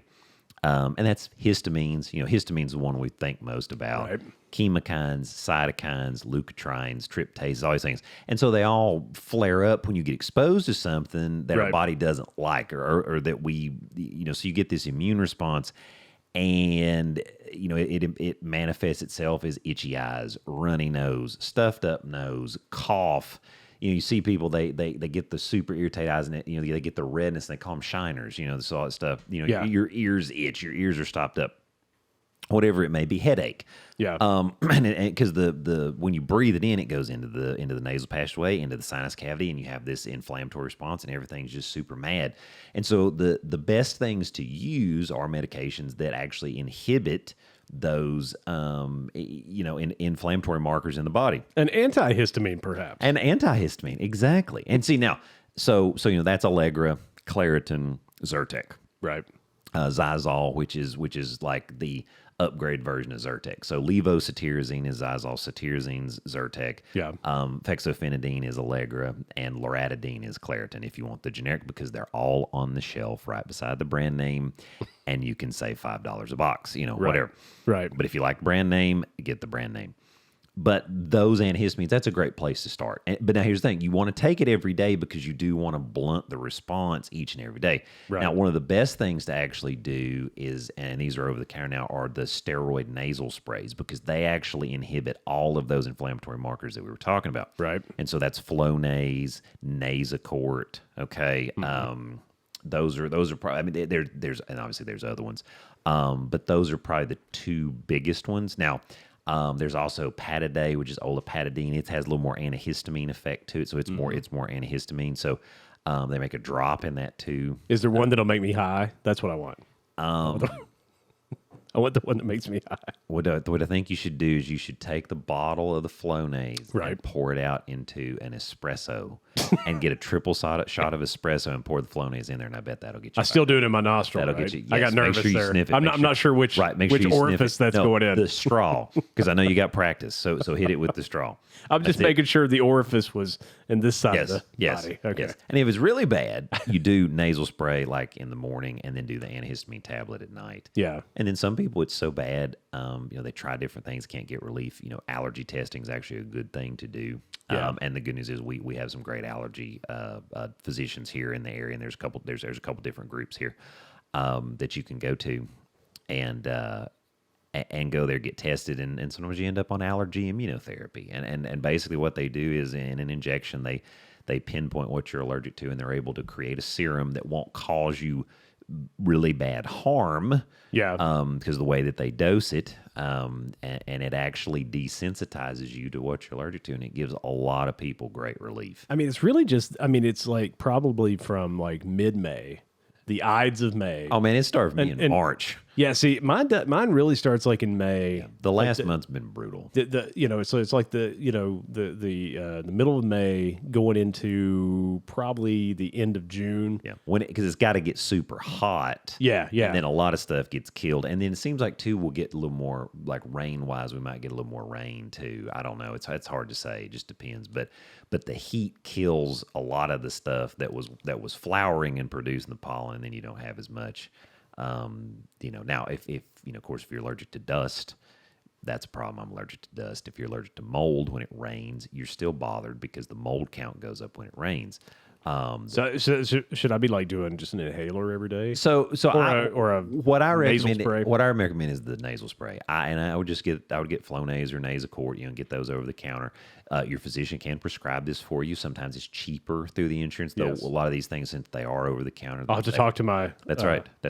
And that's histamines. Histamines is the one we think most about. Right. Chemokines, cytokines, leukotrienes, tryptases, all these things. And so they all flare up when you get exposed to something that our body doesn't like or that we, so you get this immune response. And, it manifests itself as itchy eyes, runny nose, stuffed up nose, cough. You see people, they get the super irritated eyes, and they get the redness, and they call them shiners. This all that stuff. Your ears itch, your ears are stopped up, whatever it may be, headache. Yeah. Because the when you breathe it in, it goes into the nasal passageway, into the sinus cavity, and you have this inflammatory response, and everything's just super mad. And so the best things to use are medications that actually inhibit those inflammatory markers in the body. An antihistamine, perhaps. An antihistamine, exactly. And see now, so that's Allegra, Claritin, Zyrtec, Right. Xyzal, which is like the upgrade version of Zyrtec. So levocetirizine is Xyzal, cetirizine Zyrtec. Yeah. Fexofenadine is Allegra, and loratadine is Claritin if you want the generic, because they're all on the shelf right beside the brand name, and you can save $5 a box, whatever. Right. But if you like brand name, get the brand name. But those antihistamines, that's a great place to start. But now here's the thing. You want to take it every day because you do want to blunt the response each and every day. Right. Now, one of the best things to actually do is, and these are over the counter now, are the steroid nasal sprays, because they actually inhibit all of those inflammatory markers that we were talking about. Right. And so that's Flonase, Nasacort, okay? Mm-hmm. Those are probably, I mean, there's, and obviously there's other ones, but those are probably the two biggest ones. Now, there's also Pataday, which is olopatadine. It has a little more antihistamine effect to it, so it's more antihistamine. So they make a drop in that too. Is there one that'll make me high? That's what I want. I want the one that makes me high. What I think you should do is you should take the bottle of the Flonase and pour it out into an espresso and get a triple shot of espresso and pour the Flonase in there, and I bet that'll get you. I still do it in my nostril. That'll right? get you. Yes, I got nervous make sure you there. Sniff it. I'm not sure which orifice that's going in. The straw, because I know you got practice. So hit it with the straw. I'm just making sure the orifice was in this side of the body. Okay. Yes. And if it's really bad, you do nasal spray like in the morning, and then do the antihistamine tablet at night. Yeah. And then some people, it's so bad, they try different things, can't get relief. Allergy testing is actually a good thing to do. Yeah. And the good news is we have some great allergy physicians here in the area, and there's a couple different groups here that you can go to, and go there, get tested, and sometimes you end up on allergy immunotherapy. And basically what they do is, in an injection, they pinpoint what you're allergic to, and they're able to create a serum that won't cause you really bad harm. Yeah. Because the way that they dose it, and it actually desensitizes you to what you're allergic to, and it gives a lot of people great relief. I mean, it's really just, it's like probably from like mid-May, the Ides of May. Oh man, it started for me in March. Yeah, see, mine really starts like in May. Yeah, the last month's been brutal. So it's like the middle of May going into probably the end of June. Yeah, because it's got to get super hot. Yeah. And then a lot of stuff gets killed, and then it seems like too we'll get a little more, like rain wise, we might get a little more rain too. I don't know. It's hard to say. It just depends. But the heat kills a lot of the stuff that was flowering and producing the pollen, and then you don't have as much. Now if of course, if you're allergic to dust, that's a problem. I'm allergic to dust. If you're allergic to mold, when it rains, you're still bothered because the mold count goes up when it rains. So should I be like doing just an inhaler every day? What I recommend, spray? What I recommend is the nasal spray. I would get Flonase or Nasacort, get those over the counter. Your physician can prescribe this for you. Sometimes it's cheaper through the insurance, though a lot of these things, since they are over the counter. I'll have to talk to my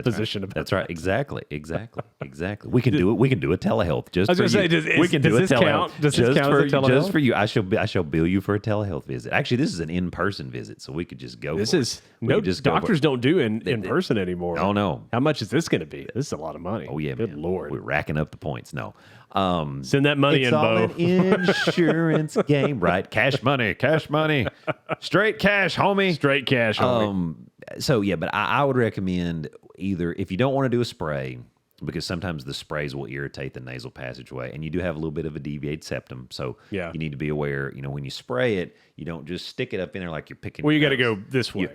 physician about That's right. Exactly. We can do it. We can do a telehealth just for you. We can do a telehealth. Does this count as a telehealth? Just for you. I shall bill you for a telehealth visit. Actually, this is an in-person visit, so we could just go. Doctors don't do in person anymore. Oh no. How much is this going to be? This is a lot of money. Oh yeah, good man. Lord. We're racking up the points. No. Send that money it's in, all Bo. an insurance game, right? Cash money, straight cash, homie. Straight cash, homie. So yeah, but I would recommend either, if you don't want to do a spray, because sometimes the sprays will irritate the nasal passageway, and you do have a little bit of a deviated septum, so you need to be aware. When you spray it, you don't just stick it up in there like you're picking. Well, you got to go this way.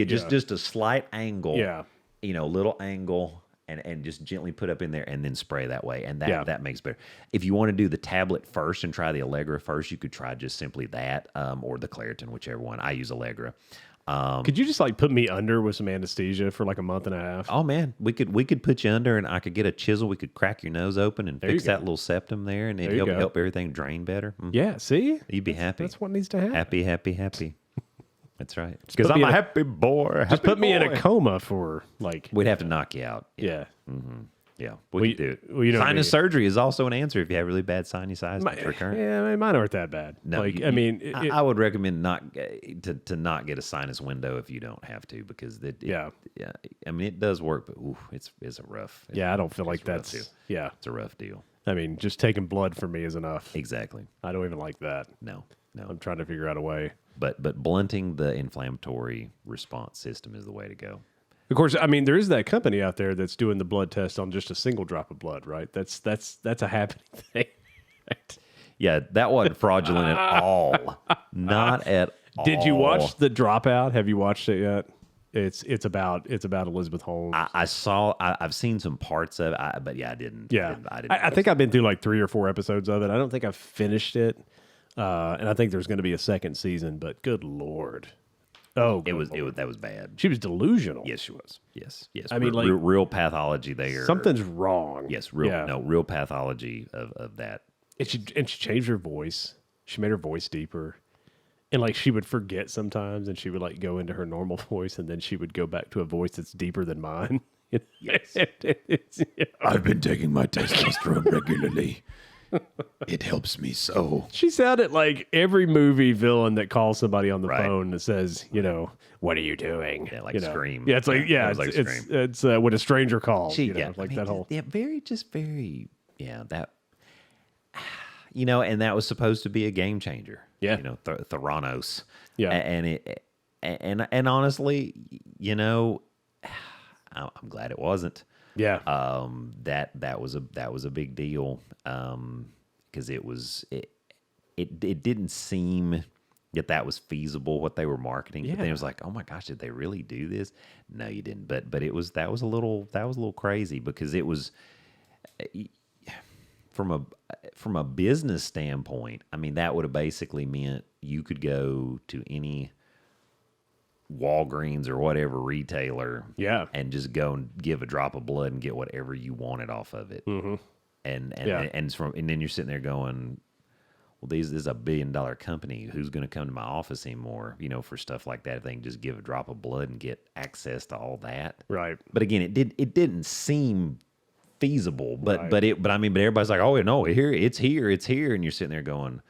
Just a slight angle. Yeah. Little angle. And just gently put up in there and then spray that way. And that makes better. If you want to do the tablet first and try the Allegra first, you could try just simply that or the Claritin, whichever one. I use Allegra. Could you just put me under with some anesthesia for a month and a half? Oh, man. We could put you under, and I could get a chisel. We could crack your nose open and fix that little septum there, and it'd help everything drain better. Yeah, see? You'd be happy. That's what needs to happen. Happy. That's right. Because I'm a happy boy. Just put me in a coma for We'd have to knock you out. Yeah. Mm-hmm. Yeah. We could do it. Well, sinus surgery is also an answer if you have really bad sinusitis recurrent. Yeah, mine aren't that bad. No, I would recommend not get a sinus window if you don't have to, because it does work, but it's a rough. I don't feel like that's it's a rough deal. Just taking blood for me is enough. Exactly. I don't even like that. No. I'm trying to figure out a way. But blunting the inflammatory response system is the way to go. Of course, there is that company out there that's doing the blood test on just a single drop of blood, right? That's a happening thing. Right? Yeah, that wasn't fraudulent at all. Not at all. Did you watch The Dropout? Have you watched it yet? It's about Elizabeth Holmes. I've seen some parts of it, but I didn't. Yeah, I think I've been through 3 or 4 episodes of it. I don't think I've finished it. And I think there's going to be a second season, but good Lord. Oh, that was bad. She was delusional. Yes, she was. Yes. Real pathology there. Something's wrong. Yes, real pathology of that. And she changed her voice. She made her voice deeper. And she would forget sometimes, and she would go into her normal voice, and then she would go back to a voice that's deeper than mine. Yes. I've been taking my testosterone regularly. It helps me so. She sounded like every movie villain that calls somebody on the phone that says, what are you doing? Yeah, Scream. Yeah, it's when a stranger calls. That whole. Yeah, and that was supposed to be a game changer. Yeah. Theranos. Yeah. And honestly, I'm glad it wasn't. Yeah. That was a big deal. Because it didn't seem that was feasible what they were marketing. Yeah. But then it was oh my gosh, did they really do this? No, you didn't. But that was a little crazy, because it was from a business standpoint. That would have basically meant you could go to any Walgreens or whatever retailer, and just go and give a drop of blood and get whatever you wanted off of it. Mm-hmm. And then you're sitting there going, well, this is a $1 billion company. Who's going to come to my office anymore? For stuff like that, if they can just give a drop of blood and get access to all that, right? But again, it didn't seem feasible. But everybody's like, oh no, it's here, and you're sitting there going,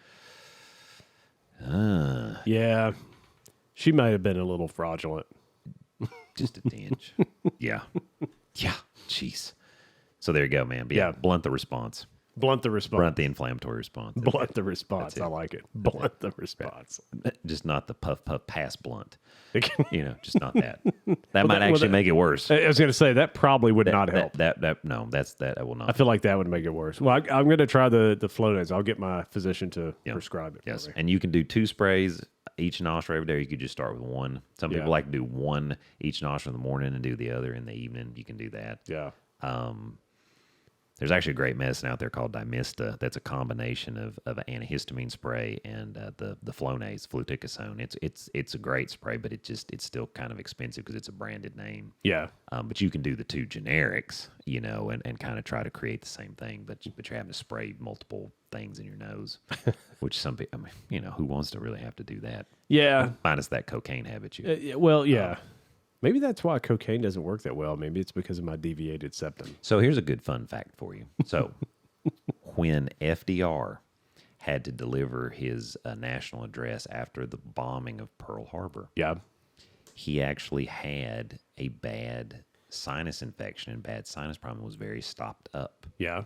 yeah. She might have been a little fraudulent. Just a tinge. Yeah. Jeez. So there you go, man. But blunt the response. Blunt the response. Blunt the inflammatory response. Blunt the response. I like it. Blunt the response. Just not the puff pass blunt. Just not that. That might actually make it worse. I was going to say that probably would not help. That will not. I feel like that would make it worse. Well, I'm going to try the Flonase. I'll get my physician to prescribe it. Yes, for me. and you can do 2 sprays each nostril every day. You could just start with 1. Some people like to do 1 each nostril in the morning and do the other in the evening. You can do that. Yeah. There's actually a great medicine out there called Dymista. That's a combination of an antihistamine spray and the Flonase, fluticasone. It's a great spray, but it's still kind of expensive because it's a branded name. Yeah. But you can do the two generics, and kind of try to create the same thing, but you're having to spray multiple things in your nose, which some people, who wants to really have to do that? Yeah. Minus that cocaine habit. Maybe that's why cocaine doesn't work that well. Maybe it's because of my deviated septum. So here's a good fun fact for you. So when FDR had to deliver his national address after the bombing of Pearl Harbor, Yeah. he actually had a bad sinus infection and bad sinus problem, was very stopped up. Yeah.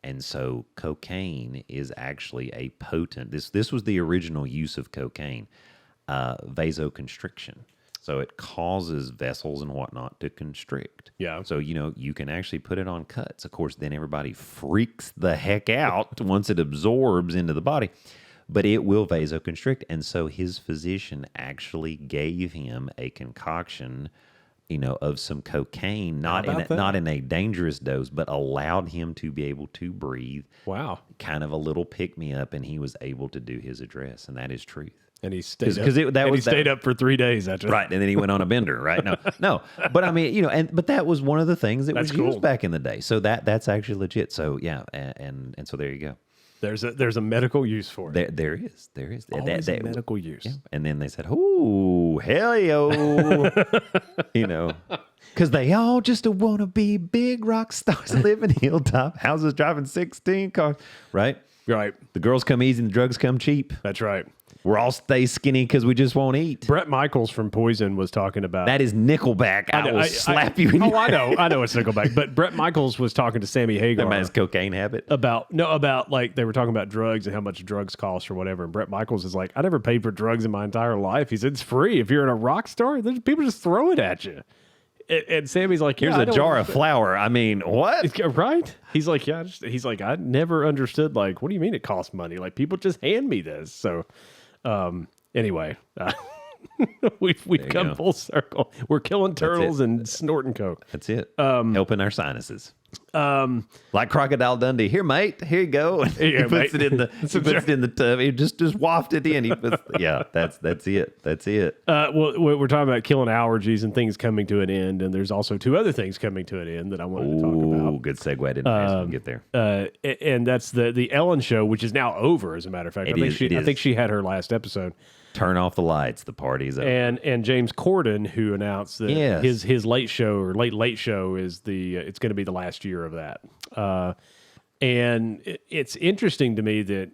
And so cocaine is actually a potent, this was the original use of cocaine, vasoconstriction. So it causes vessels and whatnot to constrict. Yeah. So, you can actually put it on cuts. Of course, then everybody freaks the heck out once it absorbs into the body. But it will vasoconstrict. And so his physician actually gave him a concoction, of some cocaine, not in a dangerous dose, but allowed him to be able to breathe. Wow. Kind of a little pick-me-up, and he was able to do his address. And that is truth. And he stayed up. He stayed up for 3 days after. Right, and then he went on a bender. Right? No. But I mean, but that was one of the things that was used back in the day. So that's actually legit. So yeah, and so there you go. There's a medical use for it. There is. Always a medical use. Yeah. And then they said, "Ooh, hell yo," because they all just want to be big rock stars, living hilltop houses, driving 16 cars. Right. Right. The girls come easy, and the drugs come cheap. That's right. We're all stay skinny because we just won't eat. Brett Michaels from Poison was talking about... That is Nickelback. I will slap you in your I know it's Nickelback. But Brett Michaels was talking to Sammy Hagar. About his cocaine habit? About like they were talking about drugs and how much drugs cost or whatever. And Brett Michaels is like, I never paid for drugs in my entire life. He said, it's free. If you're in a rock star, people just throw it at you. And Sammy's like, here's a jar of flour. I mean, what? Right? He's like, yeah. He's like, I never understood. Like, what do you mean it costs money? Like, people just hand me this. So... Anyway, we've come full circle. We're killing turtles and snorting coke. That's it. Helping our sinuses. Like Crocodile Dundee. Here, mate. Here you go. And he puts it in the tub. He just waft it in. That's it. That's it. Well, we're talking about killing allergies and things coming to an end, and there's also 2 other things coming to an end that I wanted to talk about. Good segue. I didn't actually get there. And that's the Ellen show, which is now over. As a matter of fact, I think she had her last episode. Turn off the lights. The party's over. And James Corden, who announced that his late show or late show is it's going to be the last year of that. And it's interesting to me that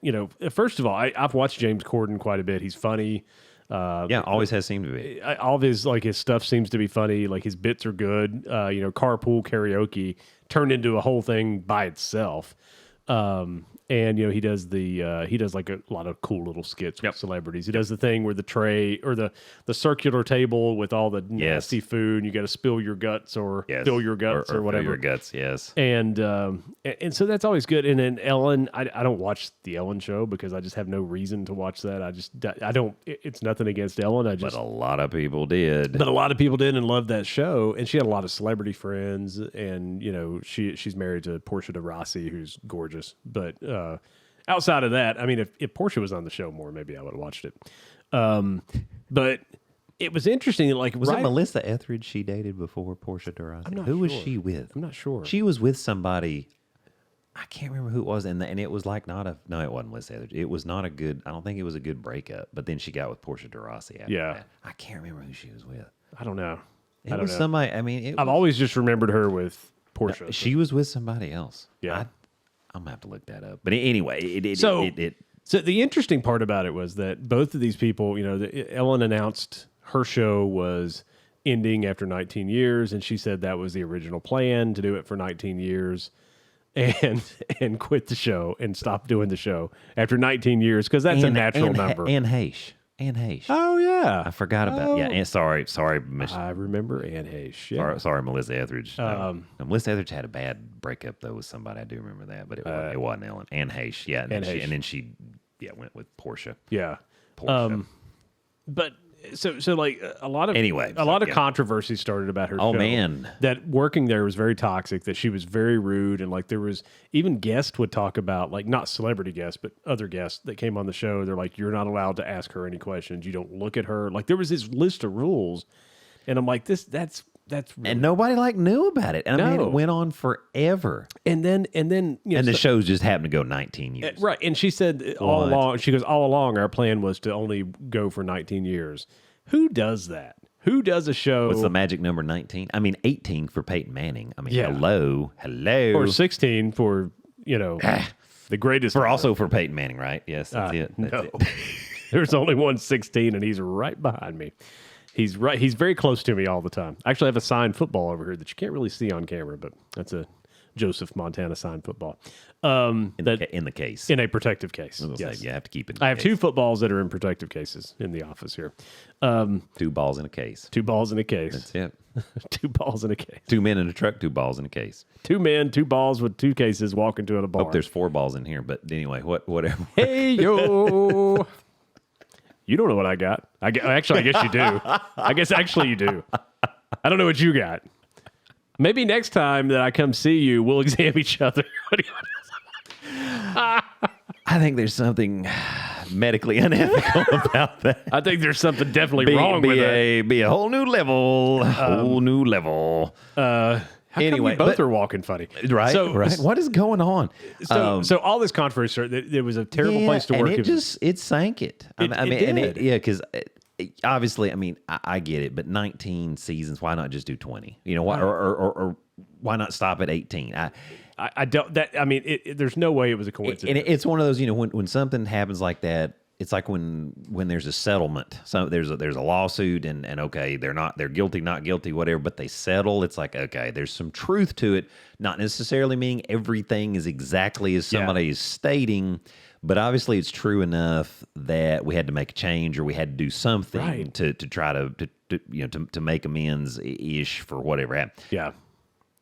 first of all, I've watched James Corden quite a bit. He's funny. Always has seemed to be. All of his stuff seems to be funny. Like his bits are good. Carpool karaoke turned into a whole thing by itself. And he does like a lot of cool little skits with celebrities. He does the thing where the tray or the circular table with all the nasty food. You got to spill your guts or fill your guts or whatever. Fill your guts, yes. And so that's always good. And then Ellen, I don't watch the Ellen show because I just have no reason to watch that. I don't. It's nothing against Ellen. But a lot of people did. But a lot of people did and loved that show. And she had a lot of celebrity friends. And she's married to Portia de Rossi, who's gorgeous. But outside of that, I mean, if Portia was on the show more, maybe I would have watched it. But it was interesting. Like, was it Melissa Etheridge she dated before Portia de Rossi? Who was she with? I'm not sure. She was with somebody. I can't remember who it was, and it was like it wasn't Melissa Etheridge. It was not a good. I don't think it was a good breakup. But then she got with Portia de Rossi after that. I can't remember who she was with. I don't know. It was somebody. I mean, I've always just remembered her with Portia. She was with somebody else. Yeah. I'm gonna have to look that up. But anyway, so the interesting part about it was that both of these people, Ellen announced her show was ending after 19 years, and she said that was the original plan to do it for 19 years, and quit the show and stop doing the show after 19 years because that's a natural number. Anne Heche. Oh yeah, I forgot about and sorry. I remember Anne Heche. Yeah. Sorry, Melissa Etheridge. Melissa Etheridge had a bad breakup though with somebody. I do remember that, but it wasn't Ellen. Anne Heche, and then she went with Portia. Yeah, Portia. But So like a lot of controversy started about her. Oh show, man, that working there was very toxic. That she was very rude, and like there was even guests would talk about, like, not celebrity guests, but other guests that came on the show. They're like, you're not allowed to ask her any questions. You don't look at her. Like there was this list of rules, and I'm like, that's really... and nobody like knew about it. And I mean, it went on forever. And then the shows just happened to go 19 years, right? And she said all along, all along, our plan was to only go for 19 years. Who does that? Who does a show? What's the magic number? 19? I mean, 18 for Peyton Manning. I mean, hello. Or 16 for, the greatest. Also for Peyton Manning, right? Yes, that's it. That's it. There's only one 16, and he's right behind me. He's right. He's very close to me all the time. I actually have a signed football over here that you can't really see on camera, but that's a Joseph Montana signed football. In the case. In a protective case. Yes. You have to keep it. I have 2 footballs that are in protective cases in the office here. 2 balls in a case. 2 balls in a case. That's it. 2 balls in a case. 2 men in a truck, 2 balls in a case. 2 men, 2 balls with 2 cases walking to a bar. Hope there's 4 balls in here, but anyway, whatever. Hey, yo. You don't know what I got. Actually, I guess you do. I guess actually you do. I don't know what you got. Maybe next time that I come see you, we'll examine each other. I think there's something medically unethical about that. I think there's something definitely wrong with it. Be a whole new level. Whole new level. How come you both are walking funny? Right, right. What is going on? So all this controversy, there was a terrible place to work. And it sank it. It did. Because obviously, I mean, I get it, but 19 seasons, why not just do 20? Why, or why not stop at 18? I don't. There's no way it was a coincidence. And it's one of those, when something happens like that, it's like when there's a settlement. So there's a lawsuit, and okay, they're guilty, not guilty, whatever, but they settle. It's like, okay, there's some truth to it, not necessarily meaning everything is exactly as somebody is stating, but obviously it's true enough that we had to make a change, or we had to do something to try to make amends ish for whatever happened. Yeah.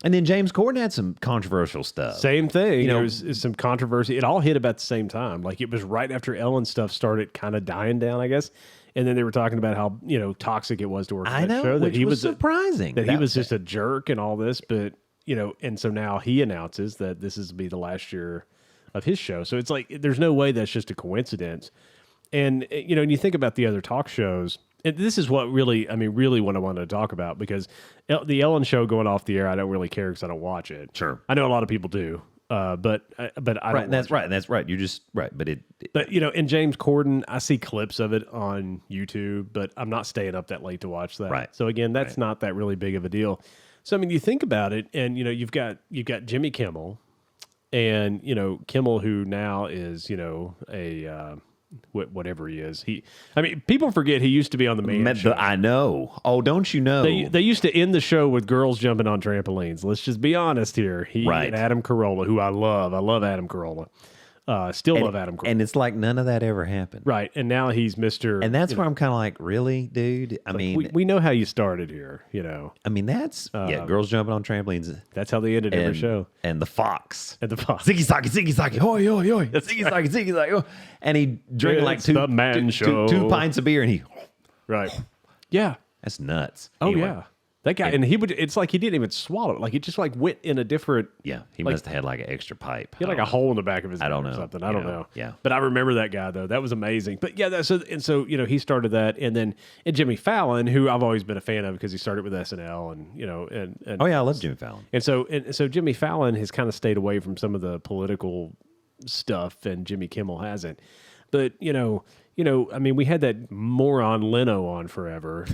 And then James Corden had some controversial stuff. Same thing. There was some controversy. It all hit about the same time. Like, it was right after Ellen stuff started kind of dying down, I guess. And then they were talking about how, toxic it was to work on that show. Which was surprising. That he was just a jerk and all this. But, and so now he announces that this is be the last year of his show. So it's like, there's no way that's just a coincidence. And, and you think about the other talk shows. And this is what really what I wanted to talk about, because the Ellen show going off the air, I don't really care because I don't watch it. Sure. I know a lot of people do, but I don't. That's right. That's right. You're just right. But and James Corden, I see clips of it on YouTube, but I'm not staying up that late to watch that. Right. So again, that's not that really big of a deal. So you think about it, and you've got Jimmy Kimmel, and Kimmel, who now is a whatever he is. People forget he used to be on the main show. I know. Oh, don't you know? They used to end the show with girls jumping on trampolines. Let's just be honest here. He and Adam Carolla, who I love. I love Adam Carolla. Love Adam Carolla. And it's like none of that ever happened. Right. And now he's Mr. And that's where I'm kind of like, really, dude? We know how you started here, that's, girls jumping on trampolines. That's how they ended every show. And the fox. Ziggy Zaggy, hoi, hoi, hoi. Ziggy Zaggy. Oh. And he drank like two pints of beer, and he. Right. Yeah. That's nuts. Oh, anyway. Yeah. That guy, and it's like he didn't even swallow it. Like, it just went in a different. Yeah, he must have had like an extra pipe. He had like a hole in the back of his neck or something. I don't know. Yeah. But I remember that guy, though. That was amazing. But yeah, so he started that. And Jimmy Fallon, who I've always been a fan of because he started with SNL and oh, yeah, I love Jimmy Fallon. And so Jimmy Fallon has kind of stayed away from some of the political stuff, and Jimmy Kimmel hasn't. But, we had that moron Leno on forever,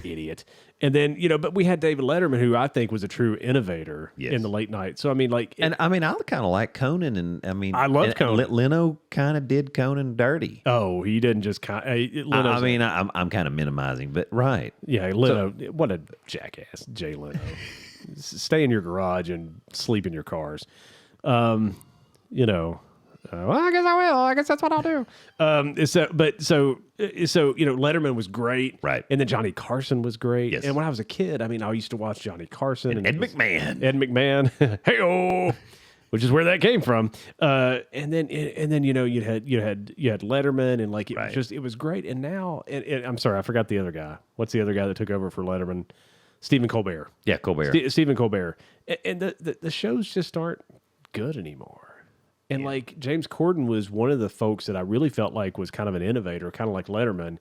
idiot. And then, but we had David Letterman, who I think was a true innovator in the late night. So, I kind of like Conan, and I love Conan. Leno kind of did Conan dirty. Oh, he didn't just I'm kind of minimizing, but right. Yeah, Leno, what a jackass, Jay Leno. Stay in your garage and sleep in your cars. Well, I guess I will. I guess that's what I'll do. So Letterman was great, right? And then Johnny Carson was great. Yes. And when I was a kid, I used to watch Johnny Carson and Ed McMahon. Ed McMahon, hey-oh, which is where that came from. And then you had Letterman, and like it was great. And now, and I'm sorry, I forgot the other guy. What's the other guy that took over for Letterman? Stephen Colbert. Yeah, Colbert. Stephen Colbert. And the shows just aren't good anymore. And like James Corden was one of the folks that I really felt like was kind of an innovator, kind of like Letterman.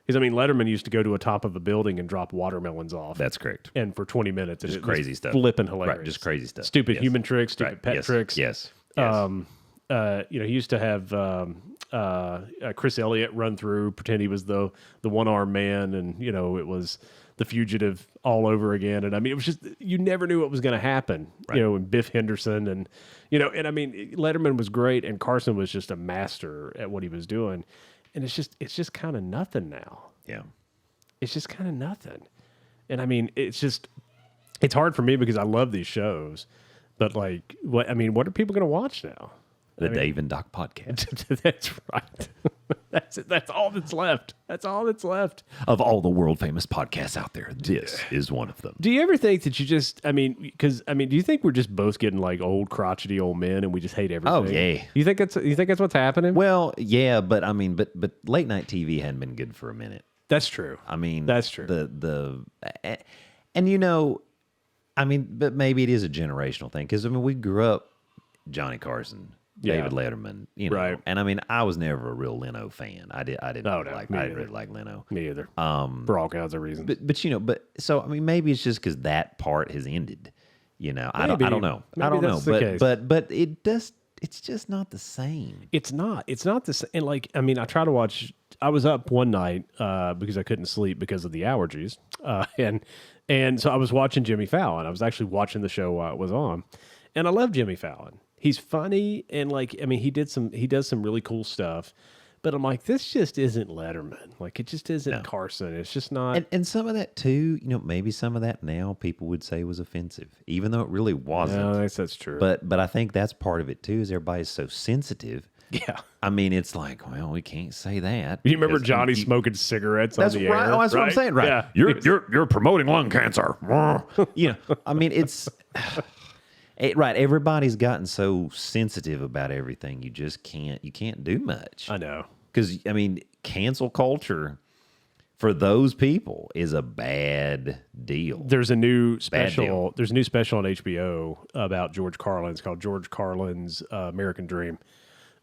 Because, I mean, Letterman used to go to a top of a building and drop watermelons off. That's correct. And for 20 minutes. Just crazy stuff. Flipping hilarious. Right, just crazy stuff. Stupid human tricks, stupid pet tricks. Yes. He used to have Chris Elliott run through, pretend he was the one-armed man, and, it was The Fugitive all over again. And, I mean, it was just, you never knew what was going to happen, and Biff Henderson. And, and, I mean, Letterman was great, and Carson was just a master at what he was doing. And it's just kind of nothing now. Yeah. It's just kind of nothing. And I mean, it's hard for me because I love these shows, but like, what are people going to watch now? The Dave and Doc podcast. That's right. That's it. That's all that's left. That's all that's left. Of all the world famous podcasts out there, this is one of them. Do you ever think that do you think we're just both getting like old crotchety old men and we just hate everything? Oh yeah. You think that's what's happening? Well, yeah, but I mean, but late night TV hadn't been good for a minute. That's true. I mean, that's true. But maybe it is a generational thing because I mean, we grew up Johnny Carson, David Letterman, right? And I mean, I was never a real Leno fan. I didn't really like Leno. Me either. For all kinds of reasons. But so I mean, maybe it's just because that part has ended. I don't know. Maybe I don't know. But it does. It's just not the same. It's not the same. And like, I mean, I try to watch. I was up one night because I couldn't sleep because of the allergies, and so I was watching Jimmy Fallon. I was actually watching the show while it was on, and I love Jimmy Fallon. He's funny, and like, I mean, he does some really cool stuff. But I'm like, this just isn't Letterman. Like, it just isn't Carson. It's just not. And some of that too, maybe some of that now people would say was offensive, even though it really wasn't. No, that's true. But I think that's part of it too, is everybody's so sensitive. Yeah. I mean, it's like, well, we can't say that. You remember Johnny smoking cigarettes on the air? Oh, that's what I'm saying, right? Yeah. You're promoting lung cancer. I mean, it's right. Everybody's gotten so sensitive about everything. You just can't do much. I know. Because, I mean, cancel culture for those people is a bad deal. There's a new special. There's a new special on HBO about George Carlin. It's called George Carlin's American Dream.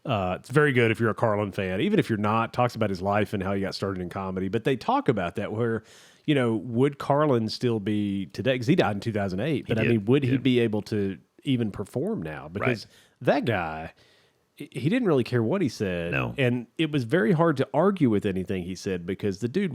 It's very good if you're a Carlin fan. Even if you're not, talks about his life and how he got started in comedy. But they talk about that where, would Carlin still be today? Because he died in 2008. But I mean, would he be able to even perform now? Because that guy, he didn't really care what he said. No. And it was very hard to argue with anything he said because the dude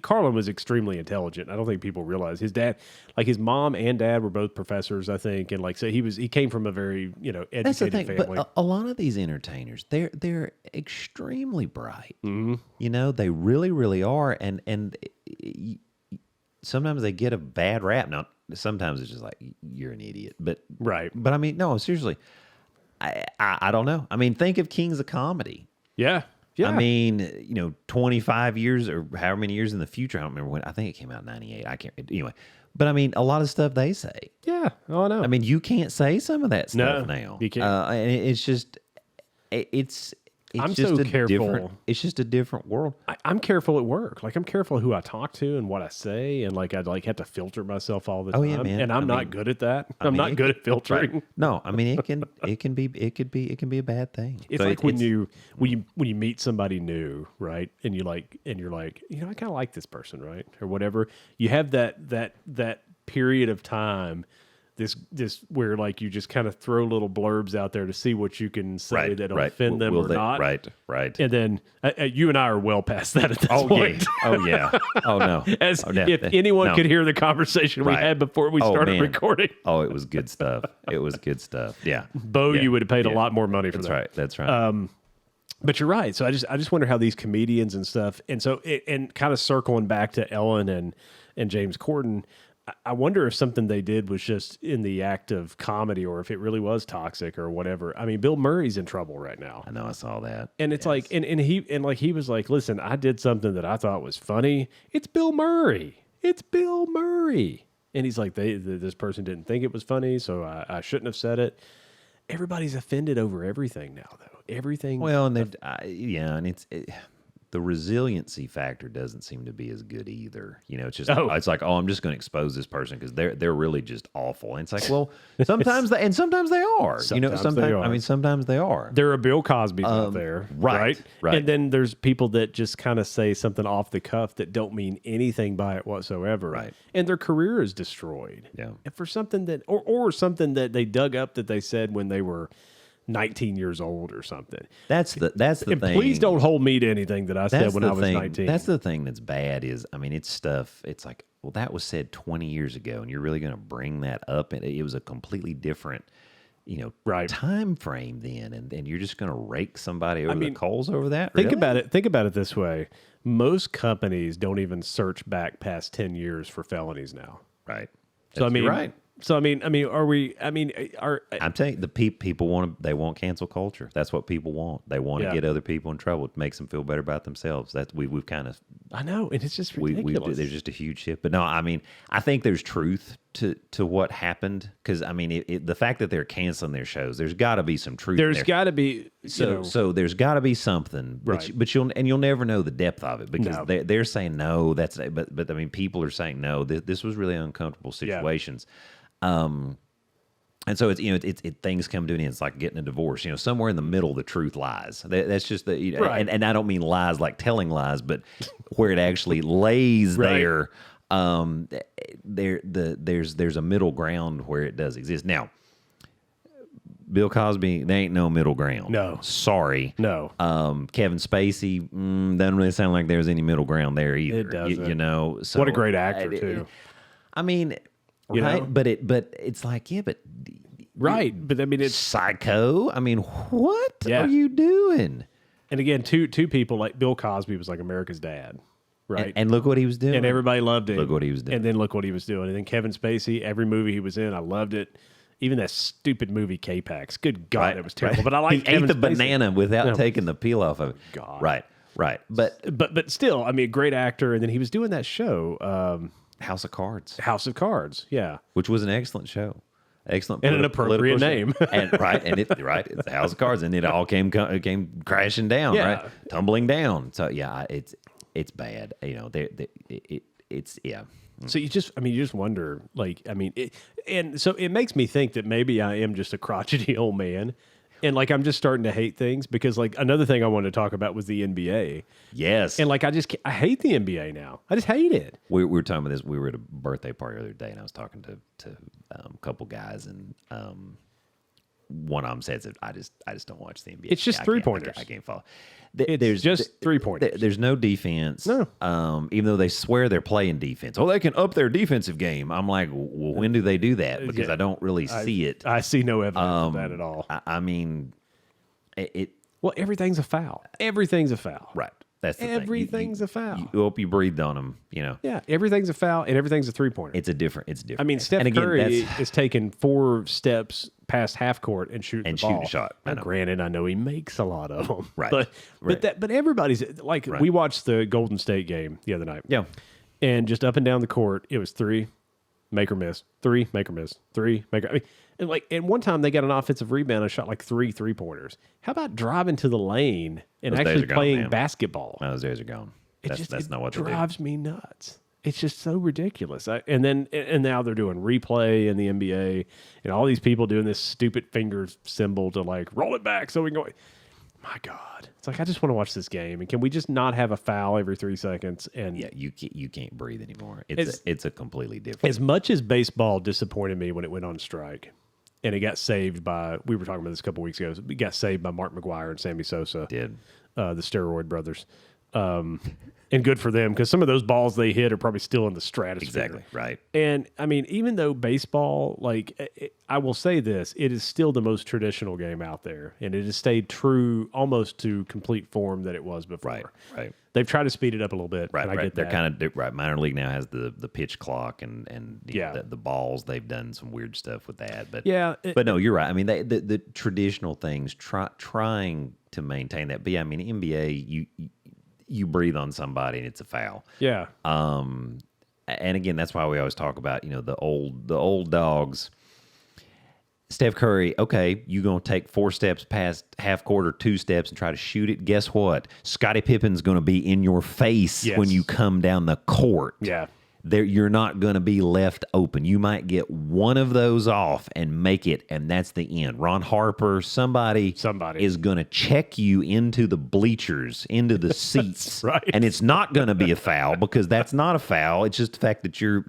Carlin was extremely intelligent. I don't think people realize his dad, like his mom and dad were both professors, I think. And like, so he came from a very, educated That's the thing, family. But a lot of these entertainers, they're extremely bright. Mm-hmm. They really, really are. And sometimes they get a bad rap. Now, sometimes it's just like, you're an idiot. But I mean, no, seriously. I don't know. I mean, think of Kings of Comedy. Yeah. I mean, 25 years or however many years in the future. I don't remember when. I think it came out in 98. I can't. Anyway. But I mean, a lot of stuff they say. Yeah. Oh, I know. I mean, you can't say some of that stuff now. You can't. And it's just, I'm so careful. It's just a different world. I'm careful at work. Like I'm careful who I talk to and what I say, and like I'd like have to filter myself all the time. Oh yeah, man. And I'm not good at that. I'm not good at filtering. Right. No, I mean it can be a bad thing. It's like when you meet somebody new, right? And you're like, I kind of like this person, right? Or whatever. You have that period of time. This where like you just kind of throw little blurbs out there to see what you can say that'll offend them or not. Right. And then you and I are well past that at this point. Oh yeah. Oh no. If anyone could hear the conversation we had before we started recording. Oh, it was good stuff. Yeah. Bo, you would have paid a lot more money for that. That's right. But you're right. So I just wonder how these comedians and stuff, and so and kind of circling back to Ellen and James Corden. I wonder if something they did was just in the act of comedy or if it really was toxic or whatever. I mean, Bill Murray's in trouble right now. I know, I saw that. And it's like, and he was like, listen, I did something that I thought was funny. It's Bill Murray. It's Bill Murray. And he's like, this person didn't think it was funny, so I shouldn't have said it. everybody's offended over everything now, though. Everything. Well, and and the resiliency factor doesn't seem to be as good either. It's just it's like, I'm just going to expose this person because they're really just awful. And it's like, well, sometimes they are. Sometimes they are. I mean, sometimes they are. There are Bill Cosby's out there, right? And then there's people that just kind of say something off the cuff that don't mean anything by it whatsoever, right? And their career is destroyed, and for something that or something that they dug up that they said when they were 19 years old or something. That's the thing. Please don't hold me to anything that I said when I was 19. That's the thing that's bad is, I mean, it's stuff. It's like, well, that was said 20 years ago, and you're really going to bring that up? And it was a completely different, time frame then, and you're just going to rake somebody over the coals over that? Think about it. Think about it this way: most companies don't even search back past 10 years for felonies now. Right. So you're right. So I'm telling you, the people want cancel culture. That's what people want. They want to get other people in trouble. It makes them feel better about themselves. That's we've kind of. I know, and it's just ridiculous. There's just a huge shift. But no, I mean, I think there's truth to what happened because I mean, the fact that they're canceling their shows, there's got to be some truth. There's got to be so there's got to be something, right? But you'll never know the depth of it because they're saying no. But I mean, people are saying no. This was really uncomfortable situations. And so it's things come to an end. It's like getting a divorce. Somewhere in the middle, the truth lies. That's just right. And I don't mean lies like telling lies, but where it actually lays there. There's a middle ground where it does exist. Now, Bill Cosby, there ain't no middle ground. No, sorry, no. Kevin Spacey doesn't really sound like there's any middle ground there either. It doesn't. So what a great actor too. I mean. Right, but it's like right, but I mean it's Psycho. I mean, what are you doing? And again, two people like Bill Cosby was like America's dad, right? And look what he was doing, and everybody loved it. Look what he was doing, and then look what he was doing. And then Kevin Spacey, every movie he was in, I loved it. Even that stupid movie K-Pax. Good God, it was terrible. But I like Kevin ate the Spacey. Banana without taking the peel off of it. God, right. But still, I mean, great actor. And then he was doing that show. House of Cards. House of Cards, yeah. Which was an excellent show. Excellent. And an appropriate name. And it's the House of Cards. And it all came crashing down, right? Tumbling down. So, yeah, it's bad. It's. So you just wonder, and so it makes me think that maybe I am just a crotchety old man. And I'm just starting to hate things because another thing I wanted to talk about was the NBA. Yes. And I hate the NBA now. I just hate it. We were talking about this. We were at a birthday party the other day, and I was talking to a couple guys, and one of them says that I just don't watch the NBA. It's just 3-pointers. I can't follow. There's just 3-pointers. There's no defense. No. Even though they swear they're playing defense. Oh, they can up their defensive game. I'm like, well, when do they do that? Because I don't really see it. I see no evidence of that at all. I mean, well, everything's a foul. Everything's a foul. Right. That's the everything's thing. A foul. You hope you breathed on them, Yeah, everything's a foul and everything's a 3-pointer. It's different. I mean, Steph Curry is taking 4 steps past half court and shooting the ball. Shooting a shot. Now, granted, I know he makes a lot of them. Right. But everybody's we watched the Golden State game the other night. Yeah. And just up and down the court, it was 3, make or miss, 3, make or miss, 3, make or. I mean, and one time they got an offensive rebound and shot 3 3-pointers. How about driving to the lane and actually playing basketball? Those days are gone. That's not what they do. It drives me nuts. It's just so ridiculous. And now they're doing replay in the NBA, and all these people doing this stupid finger symbol to roll it back so we can go. My God, it's I just want to watch this game, and can we just not have a foul every 3 seconds? And yeah, you can't breathe anymore. It's a completely different. As much as baseball disappointed me when it went on strike. And it got saved by, we were talking about this a couple weeks ago, it got saved by Mark McGwire and Sammy Sosa. Did. The steroid brothers. And good for them, because some of those balls they hit are probably still in the stratosphere. Exactly, right. And, I mean, even though baseball, I will say this, it is still the most traditional game out there. And it has stayed true almost to complete form that it was before. Right. They've tried to speed it up a little bit. Right, and I get They're that. kind of right. Minor league now has the pitch clock and the balls. They've done some weird stuff with that. But but no, you're right. I mean, the traditional things trying to maintain that. But yeah, I mean, NBA, you breathe on somebody and it's a foul. Yeah. And again, that's why we always talk about the old dogs. Steph Curry, okay, you're going to take 4 steps past half court or 2 steps and try to shoot it. Guess what? Scottie Pippen's going to be in your face when you come down the court. Yeah. You're not going to be left open. You might get one of those off and make it, and that's the end. Ron Harper, somebody is going to check you into the bleachers, into the seats. Right. And it's not going to be a foul because that's not a foul. It's just the fact that you're,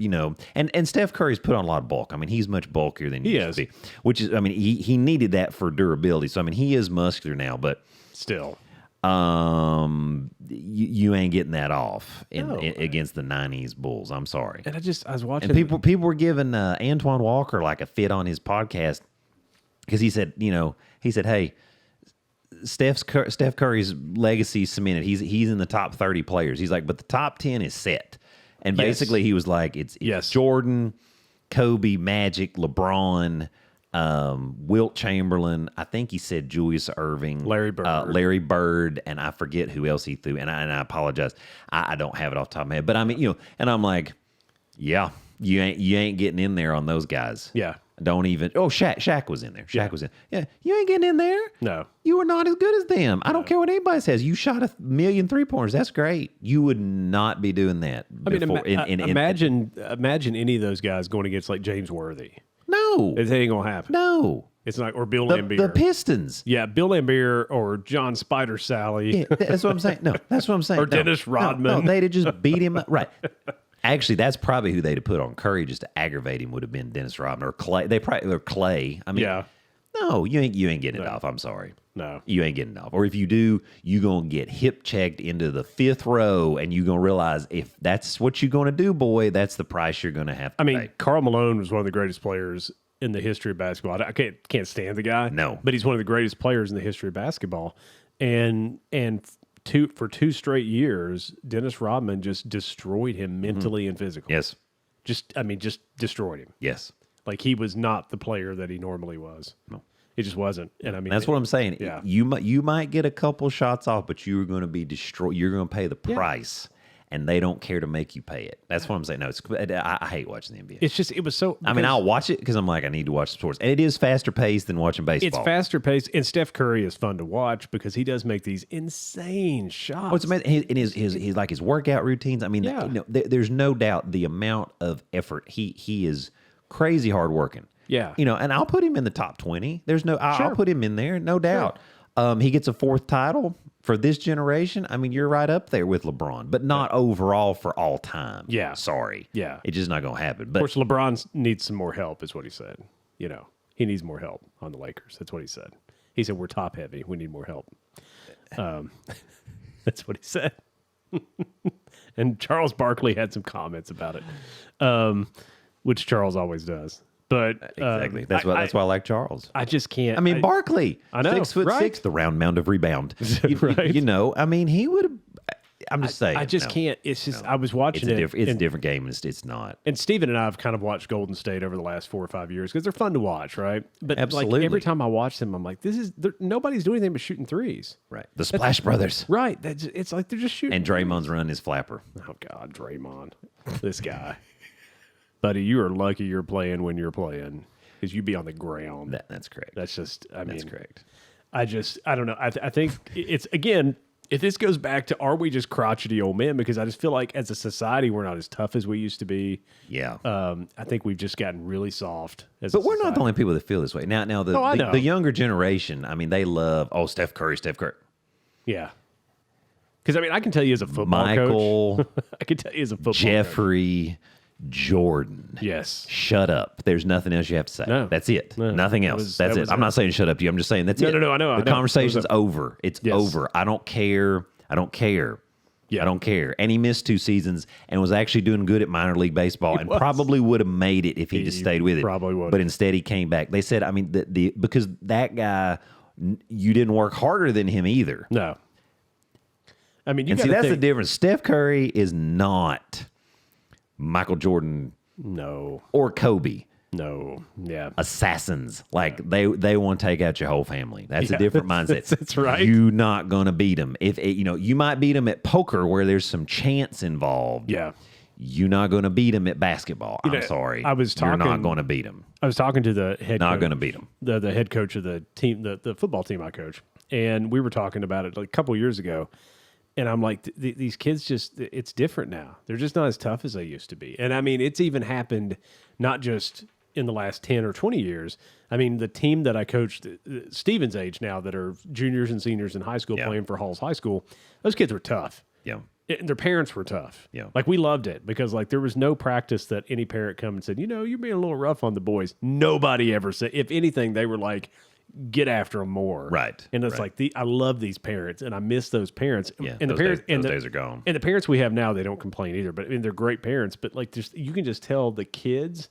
and Steph Curry's put on a lot of bulk. I mean, he's much bulkier than he used to be, which is, I mean, he needed that for durability. So, I mean, he is muscular now, but still. You ain't getting that off against the 90s Bulls. I'm sorry. And I was watching. And people were giving Antoine Walker like a fit on his podcast because he said, hey, Steph Curry's legacy cemented. He's in the top 30 players. He's like, but the top 10 is set. And basically he was like, it's Jordan, Kobe, Magic, LeBron, Wilt Chamberlain, I think he said Julius Erving, Larry Bird, and I forget who else he threw. And I apologize, I don't have it off the top of my head. But I mean, and I'm like, yeah, you ain't getting in there on those guys. Yeah, don't even. Oh, Shaq was in there. Shaq was in. Yeah, you ain't getting in there. No, you are not as good as them. I don't care what anybody says. You shot 1 million 3-pointers. That's great. You would not be doing that. I mean, imagine any of those guys going against like James Worthy. No. It ain't going to happen. No. It's not, or Bill Laimbeer. The Pistons. Yeah, Bill Laimbeer or John Spider Sally. Yeah, that's what I'm saying. No, that's what I'm saying. Or Dennis Rodman. No, they'd have just beat him up. Right. Actually, that's probably who they'd have put on Curry just to aggravate him would have been Dennis Rodman or Clay. Or Clay. I mean, no, you ain't getting it off. I'm sorry. No. You ain't getting it off. Or if you do, you going to get hip checked into the 5th row and you going to realize if that's what you're going to do, boy, that's the price you're going to have to pay. Karl Malone was one of the greatest players in the history of basketball. I can't stand the guy. No. But he's one of the greatest players in the history of basketball. And for 2 straight years, Dennis Rodman just destroyed him mentally and physically. Yes. Just destroyed him. Yes. Like he was not the player that he normally was. No. It just wasn't. And I mean, that's what I'm saying. Yeah. You might get a couple shots off, but you're going to be destroyed. You're going to pay the price. And they don't care to make you pay it. That's what I'm saying. No, I hate watching the NBA. It's just, it was so... I mean, I'll watch it because I'm like, I need to watch sports. And it is faster paced than watching baseball. It's faster paced. And Steph Curry is fun to watch because he does make these insane shots. Oh, it's amazing. And his workout routines. I mean, there's no doubt the amount of effort. He is crazy hard working. Yeah. And I'll put him in the top 20. I'll put him in there, no doubt. Sure. He gets a 4th title. For this generation, I mean, you're right up there with LeBron, but not overall for all time. Yeah. Sorry. Yeah. It's just not going to happen. But of course, LeBron needs some more help, is what he said. He needs more help on the Lakers. That's what he said. He said, we're top heavy. We need more help. That's what he said. And Charles Barkley had some comments about it, which Charles always does. But exactly. That's why I like Charles. I just can't. I mean, Barkley. I know. 6'6", the round mound of rebound. Right. I mean, he would have. I'm just saying. I just can't. It's just. I was watching it. It's a different game. It's not. And Steven and I have kind of watched Golden State over the last 4 or 5 years because they're fun to watch, right? But absolutely. Like every time I watch them, I'm like, nobody's doing anything but shooting threes. Right. The Splash Brothers. Right. It's like they're just shooting. And Draymond's running his flapper. Oh God, Draymond, this guy, buddy, you are lucky you're playing when you're playing. Because you'd be on the ground. That's correct. That's just, that's correct. I don't know. I think it's, again, if this goes back to, are we just crotchety old men? Because I just feel like as a society, we're not as tough as we used to be. Yeah. I think we've just gotten really soft. But we're not the only people that feel this way. Now the younger generation, I mean, they love, Steph Curry. Yeah. Because, I mean, I can tell you as a football coach. I can tell you as a football Jeffrey, Jordan. Yes. Shut up. There's nothing else you have to say. No. That's it. No. Nothing else. That's it. I'm not saying shut up to you. I'm just saying that's it. No, I know. The conversation's over. It's over. I don't care. Yeah. I don't care. And he missed 2 seasons and was actually doing good at minor league baseball and probably would have made it if he just stayed with it. Probably would. But instead he came back. They said, I mean, because that guy, you didn't work harder than him either. No. I mean, that's the difference. Steph Curry is not Michael Jordan, no, or Kobe, no, yeah, assassins. Like they want to take out your whole family. That's a different mindset. That's right. You're not gonna beat them. If you might beat them at poker where there's some chance involved. Yeah, You're not going to beat them at basketball. I'm sorry. You're not going to beat them. I was talking to the head Not coach, going to beat them. the head coach of the team, the football team I coach, and we were talking about it like a couple years ago. And I'm like, these kids it's different now. They're just not as tough as they used to be. And I mean, it's even happened not just in the last 10 or 20 years. I mean, the team that I coached, Steven's age now, that are juniors and seniors in high school playing for Halls High School, those kids were tough. Yeah. And their parents were tough. Yeah. Like, we loved it because, like, there was no practice that any parent come and said, you're being a little rough on the boys. Nobody ever said. If anything, they were like, get after them more. Right. And it's like, I love these parents, and I miss those parents. Yeah. And those the parents, days, those days are gone. And the parents we have now, they don't complain either. But I mean, they're great parents. But like, you can just tell the kids,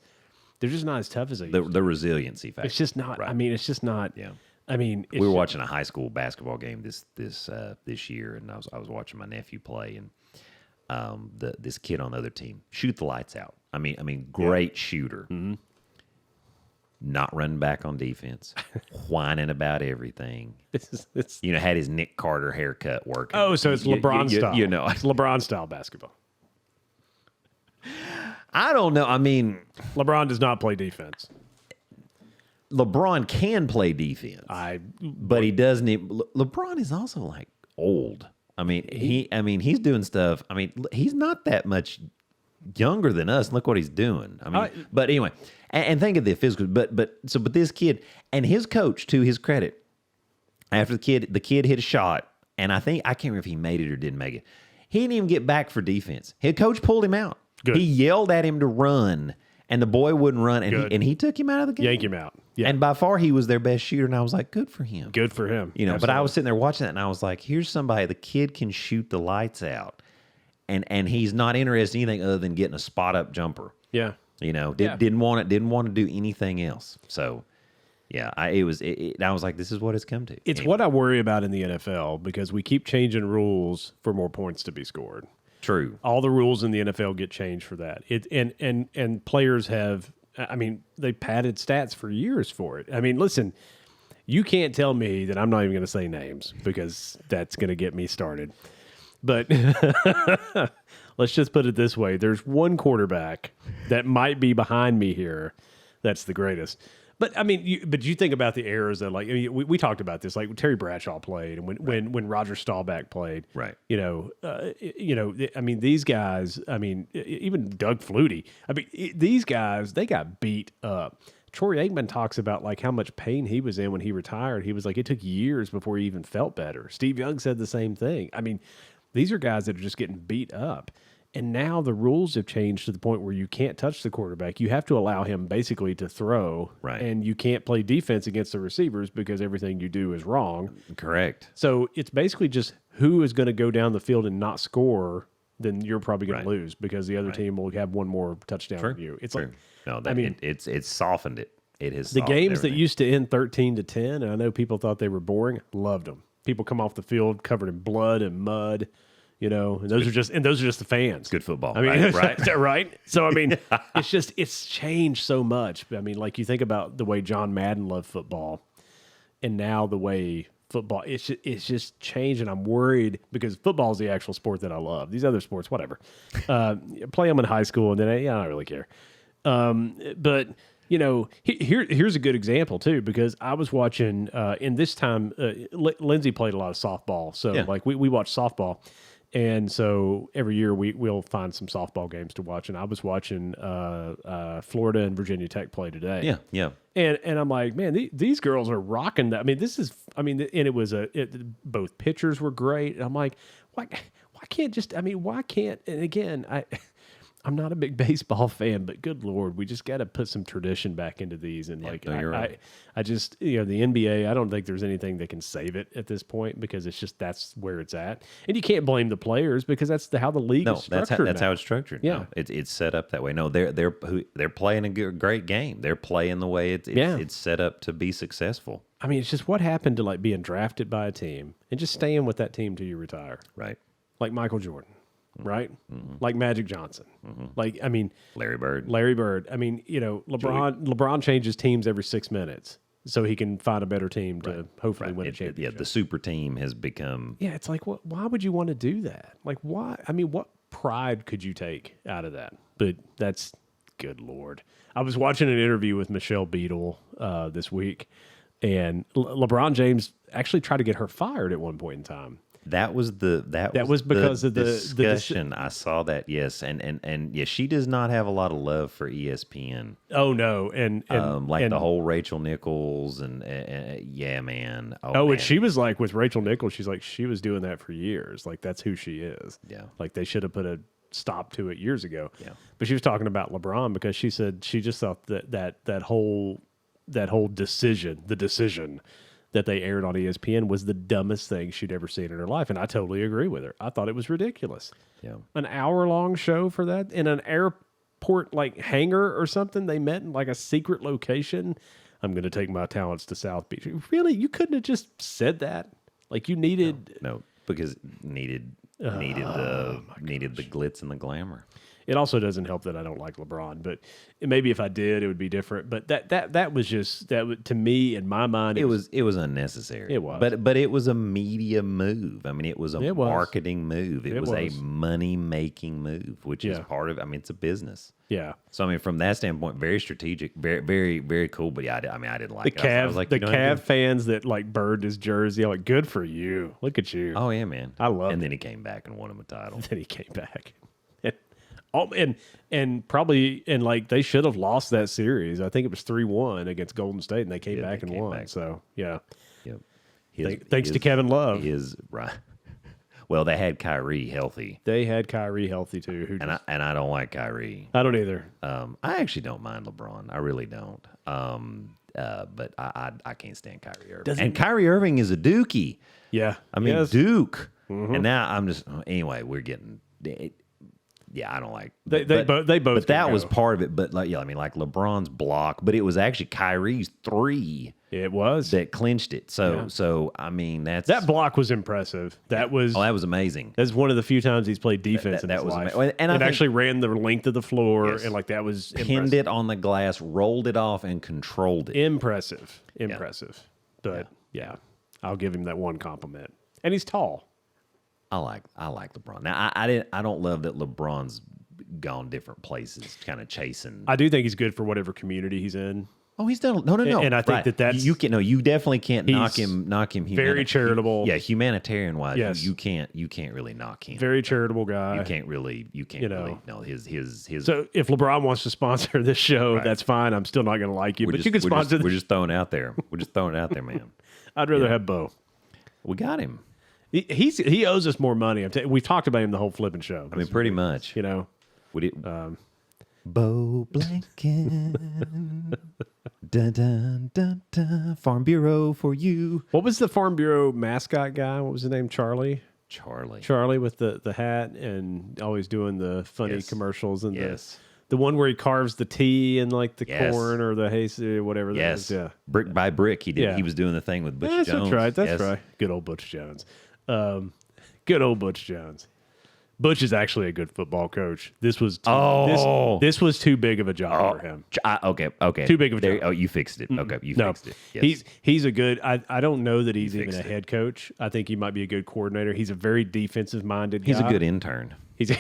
they're just not as tough as they used to. The resiliency factor. It's just not. Right. I mean, it's just not. Yeah. I mean, we were watching a high school basketball game this year, and I was watching my nephew play, and this kid on the other team shoot the lights out. I mean, great shooter. Mm-hmm. Not running back on defense, whining about everything. Had his Nick Carter haircut working. Oh, so it's LeBron style. It's LeBron style basketball. I don't know. I mean, LeBron does not play defense. LeBron can play defense, but he doesn't. LeBron is also like old. I mean, he's doing stuff. I mean, he's not that much younger than us. Look what he's doing. I mean, but anyway, and think of the physical. But this kid and his coach, to his credit, after the kid hit a shot, and I can't remember if he made it or didn't make it. He didn't even get back for defense. His coach pulled him out. Good. He yelled at him to run, and the boy wouldn't run, and he took him out of the game. Yank him out. Yeah. And by far, he was their best shooter, and I was like, good for him. Good for him. But I was sitting there watching that, and I was like, here's somebody, the kid can shoot the lights out, and he's not interested in anything other than getting a spot-up jumper. Yeah. Didn't want to do anything else. So, yeah, I was like, this is what it's come to. It's what I worry about in the NFL because we keep changing rules for more points to be scored. True. All the rules in the NFL get changed for that. And players have, I mean, they padded stats for years for it. I mean, listen, you can't tell me that I'm not even going to say names because that's going to get me started. But let's just put it this way. There's one quarterback that might be behind me here that's the greatest. But I mean, you think about the errors that, like, I mean, we talked about this, like when Terry Bradshaw played and when Roger Staubach played, right? I mean, these guys, I mean, even Doug Flutie, I mean, these guys, they got beat up. Troy Aikman talks about like how much pain he was in when he retired. He was like, it took years before he even felt better. Steve Young said the same thing. I mean, these are guys that are just getting beat up. And now the rules have changed to the point where you can't touch the quarterback. You have to allow him basically to throw. Right. And you can't play defense against the receivers because everything you do is wrong. Correct. So it's basically just who is going to go down the field and not score, then you're probably going to lose because the other team will have one more touchdown than you. It's like, no, I mean, it's softened it. It has the games that used to end 13-10, and I know people thought they were boring, loved them. People come off the field covered in blood and mud. And those are just the fans. Good football. I mean, right? right? So I mean, it's changed so much. I mean, like you think about the way John Madden loved football, and now the way football, it's just changed, and I'm worried because football is the actual sport that I love. These other sports, whatever, play them in high school, and then I don't really care. But here's a good example too, because I was watching. In this time, Lindsay played a lot of softball, so like we watched softball. And so every year we'll find some softball games to watch. And I was watching Florida and Virginia Tech play today. Yeah. And I'm like, man, these girls are rocking that. I mean, and it was both pitchers were great. And I'm like, why can't, and again, I'm not a big baseball fan, but good Lord, we just got to put some tradition back into these. And I just, the NBA, I don't think there's anything that can save it at this point because it's just, that's where it's at. And you can't blame the players because that's how the league is structured. That's how it's structured. Yeah. No, it's set up that way. No, they're playing a great game. They're playing the way it's set up to be successful. I mean, it's just what happened to like being drafted by a team and just staying with that team till you retire. Right. Like Michael Jordan. Right? Mm-hmm. Like Magic Johnson. Mm-hmm. Like, I mean... Larry Bird. I mean, LeBron changes teams every 6 minutes so he can find a better team to hopefully win a championship. The super team has become... Yeah, it's like, why would you want to do that? Like, why? I mean, pride could you take out of that? But that's good Lord. I was watching an interview with Michelle Beadle this week, and LeBron James actually tried to get her fired at one point in time. That was because of the discussion. I saw that, yes, and yes, she does not have a lot of love for ESPN. Oh no, and the whole Rachel Nichols and yeah, man. Man. And she was like with Rachel Nichols, she's like she was doing that for years. Like that's who she is. Yeah, like they should have put a stop to it years ago. Yeah, but she was talking about LeBron because she said she just thought that whole decision, the decision that they aired on ESPN was the dumbest thing she'd ever seen in her life. And I totally agree with her. I thought it was ridiculous. Yeah. An hour-long show for that in an airport like hangar or something. They met in like a secret location. I'm going to take my talents to South Beach. Really? You couldn't have just said that? Like you needed... No, because needed the glitz and the glamour. It also doesn't help that I don't like LeBron, but maybe if I did, it would be different. But that was just to me in my mind. It was unnecessary. It was, but it was a media move. I mean, it was a marketing move. It was a money making move, which is part of. I mean, it's a business. Yeah. So I mean, from that standpoint, very strategic, very very very cool. But yeah, I didn't like the Cavs. I was like, the Cav fans that like burned his jersey. I'm like, good for you. Look at you. Oh yeah, man. I love. And then he came back and won him a title. Then he came back. And probably like they should have lost that series. I think it was 3-1 against Golden State, and they came back and won. So yeah, yep. Thanks to Kevin Love. Right. Well, they had Kyrie healthy. They had Kyrie healthy too. And I don't like Kyrie. I don't either. I actually don't mind LeBron. I really don't. But I can't stand Kyrie Irving. Kyrie Irving is a Dookie. Yeah, I mean Duke. Mm-hmm. And now I'm just anyway. We're getting. Yeah, I don't like they both. But that was part of it. But like, yeah, I mean, like LeBron's block, but it was actually Kyrie's 3. It was that clinched it. So I mean, that block was impressive. That was amazing. That's one of the few times he's played defense in his life. And I actually ran the length of the floor, and like that was pinned it on the glass, rolled it off, and controlled it. Impressive. But yeah, I'll give him that one compliment. And he's tall. I like LeBron. Now I don't love that LeBron's gone different places, kind of chasing. I do think he's good for whatever community he's in. Oh, he's done no. And I think that's you definitely can't knock him. Very charitable. Yeah, humanitarian wise, yes. you can't really knock him. Very charitable guy. You can't really no his. So if LeBron wants to sponsor this show, that's fine. I'm still not going to like you, but you can sponsor. We're just throwing it out there. We're just throwing it out there, man. I'd rather have Bo. We got him. He owes us more money. We've talked about him the whole flipping show. I mean, pretty much. Bo Blanken. Dun, dun, dun, dun. Farm Bureau for you. What was the Farm Bureau mascot guy? What was his name? Charlie with the hat and always doing the funny commercials and the one where he carves the tea and like the corn or the hay, whatever that is. Yeah. Brick by brick he did. Yeah. He was doing the thing with Butch Jones. That's right. Good old Butch Jones. Good old Butch Jones. Butch is actually a good football coach. This was this was too big of a job for him. Okay. Too big of a job. Oh, you fixed it. Okay, you fixed it. Yes. He's a good. I don't know that he's even a head coach. I think he might be a good coordinator. He's a very defensive minded guy. He's a good intern. He's a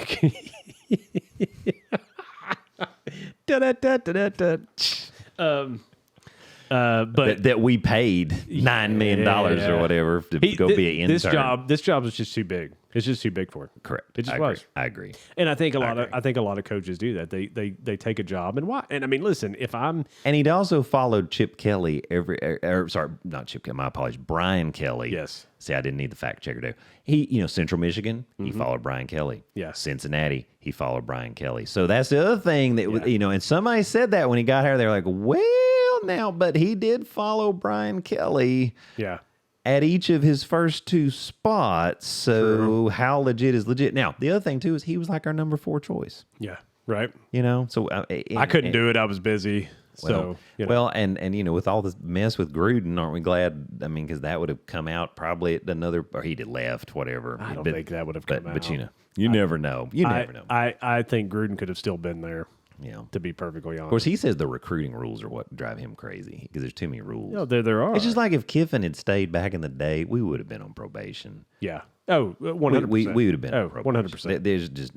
but that we paid $9 million or whatever to go be an intern. This job is just too big. It's just too big for him. Correct. It just was. I agree. And I think a lot of coaches do that. They take a job and why? And I mean, listen, and he'd also followed Chip Kelly not Chip Kelly. My apologies, Brian Kelly. Yes. See, I didn't need the fact checker there. He, Central Michigan, he followed Brian Kelly. Yeah. Cincinnati, he followed Brian Kelly. So that's the other thing that and somebody said that when he got here, they're like, well, now, but he did follow Brian Kelly. Yeah. At each of his first 2 spots. So how legit is legit? Now, the other thing, too, is he was like our number 4 choice. Yeah, right. So I couldn't do it. I was busy. Well, and with all this mess with Gruden, aren't we glad? I mean, because that would have come out probably at another, or he'd have left, whatever. I don't think that would have come out. But you never know. You never know. I think Gruden could have still been there. Yeah. To be perfectly honest. Of course, he says the recruiting rules are what drive him crazy because there's too many rules. No, there are. It's just like if Kiffin had stayed back in the day, we would have been on probation. Yeah. Oh, 100%. We would have been on 100%. There's just,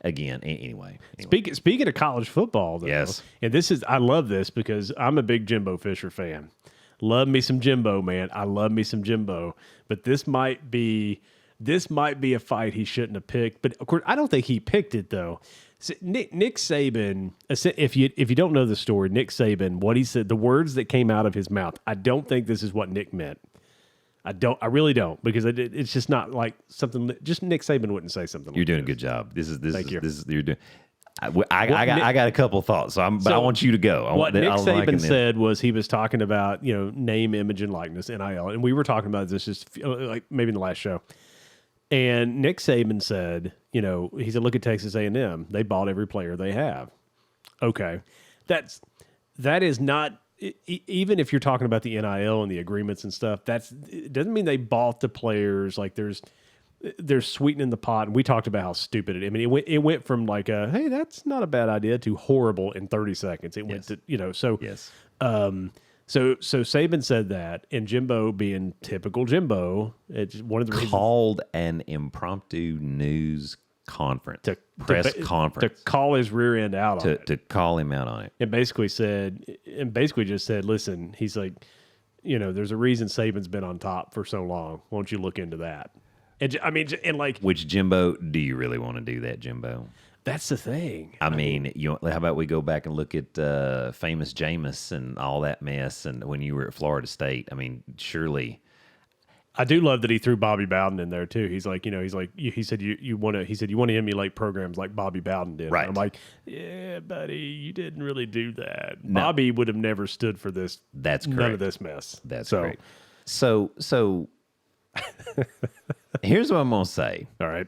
again, anyway. Speaking of college football, though, yes. And I love this because I'm a big Jimbo Fisher fan. Love me some Jimbo, man. I love me some Jimbo. But this might be a fight he shouldn't have picked. But of course, I don't think he picked it though. So Nick Saban, if you don't know the story, Nick Saban, what he said, the words that came out of his mouth, I don't think this is what Nick meant. I really don't, because it's just not like something. Just Nick Saban wouldn't say something. You're doing a good job. This is you're doing. I got a couple thoughts, but I want you to go. What Nick Saban said was he was talking about name, image, and likeness, NIL, and we were talking about this just like maybe in the last show. And Nick Saban said, he said, look at Texas A&M. They bought every player they have. Okay, that is not. Even if you're talking about the NIL and the agreements and stuff, it doesn't mean they bought the players. Like there's sweetening the pot. And we talked about how stupid it. I mean, it went from like hey, that's not a bad idea to horrible in 30 seconds. It went to so yes. So Saban said that, and Jimbo, being typical Jimbo, it's one of the reasons called an impromptu news conference, press conference, to call his rear end out on it, to call him out on it, and basically just said, listen, he's like, there's a reason Saban's been on top for so long. Won't you look into that? And I mean, and like, which Jimbo, do you really want to do that, Jimbo? That's the thing. I mean, how about we go back and look at famous Jameis and all that mess, and when you were at Florida State? I mean, surely. I do love that he threw Bobby Bowden in there too. He's like, he said you want to emulate programs like Bobby Bowden did. Right. And I'm like, yeah, buddy, you didn't really do that. No. Bobby would have never stood for this. That's none correct. of this mess. That's correct. So here's what I'm gonna say. All right.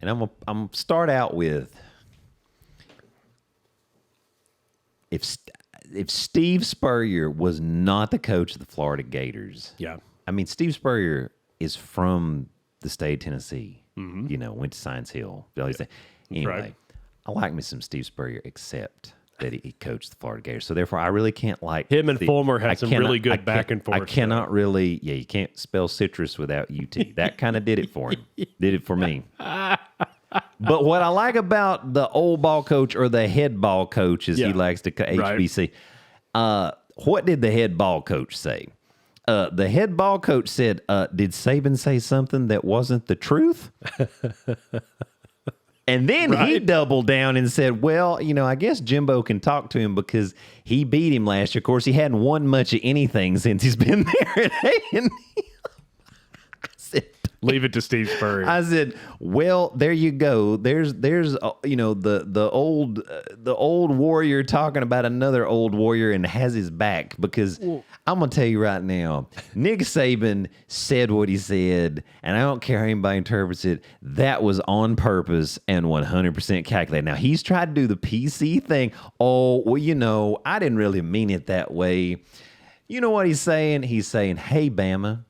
And I'm gonna start out with if Steve Spurrier was not the coach of the Florida Gators. Yeah. I mean, Steve Spurrier is from the state of Tennessee. Mm-hmm. Went to Science Hill. Anyway, right. I like me some Steve Spurrier, except that he coached the FloridaGators. So therefore, I really can't like him and Fulmer had some really good back and forth. I cannot really. Yeah, you can't spell citrus without UT. That kind of did it for him. Did it for me. But what I like about the old ball coach, or the head ball coach, as he likes to HBC, what did the head ball coach say? The head ball coach said, did Saban say something that wasn't the truth? And then he doubled down and said, well, I guess Jimbo can talk to him because he beat him last year. Of course, he hadn't won much of anything since he's been there at A&M. Leave it to Steve Spurrier. I said, well, there you go. There's the old warrior talking about another old warrior and has his back, because I'm gonna tell you right now, Nick Saban said what he said, and I don't care how anybody interprets it. That was on purpose and 100% calculated. Now he's tried to do the PC thing. Oh, well, I didn't really mean it that way. You know what he's saying? He's saying, hey, Bama,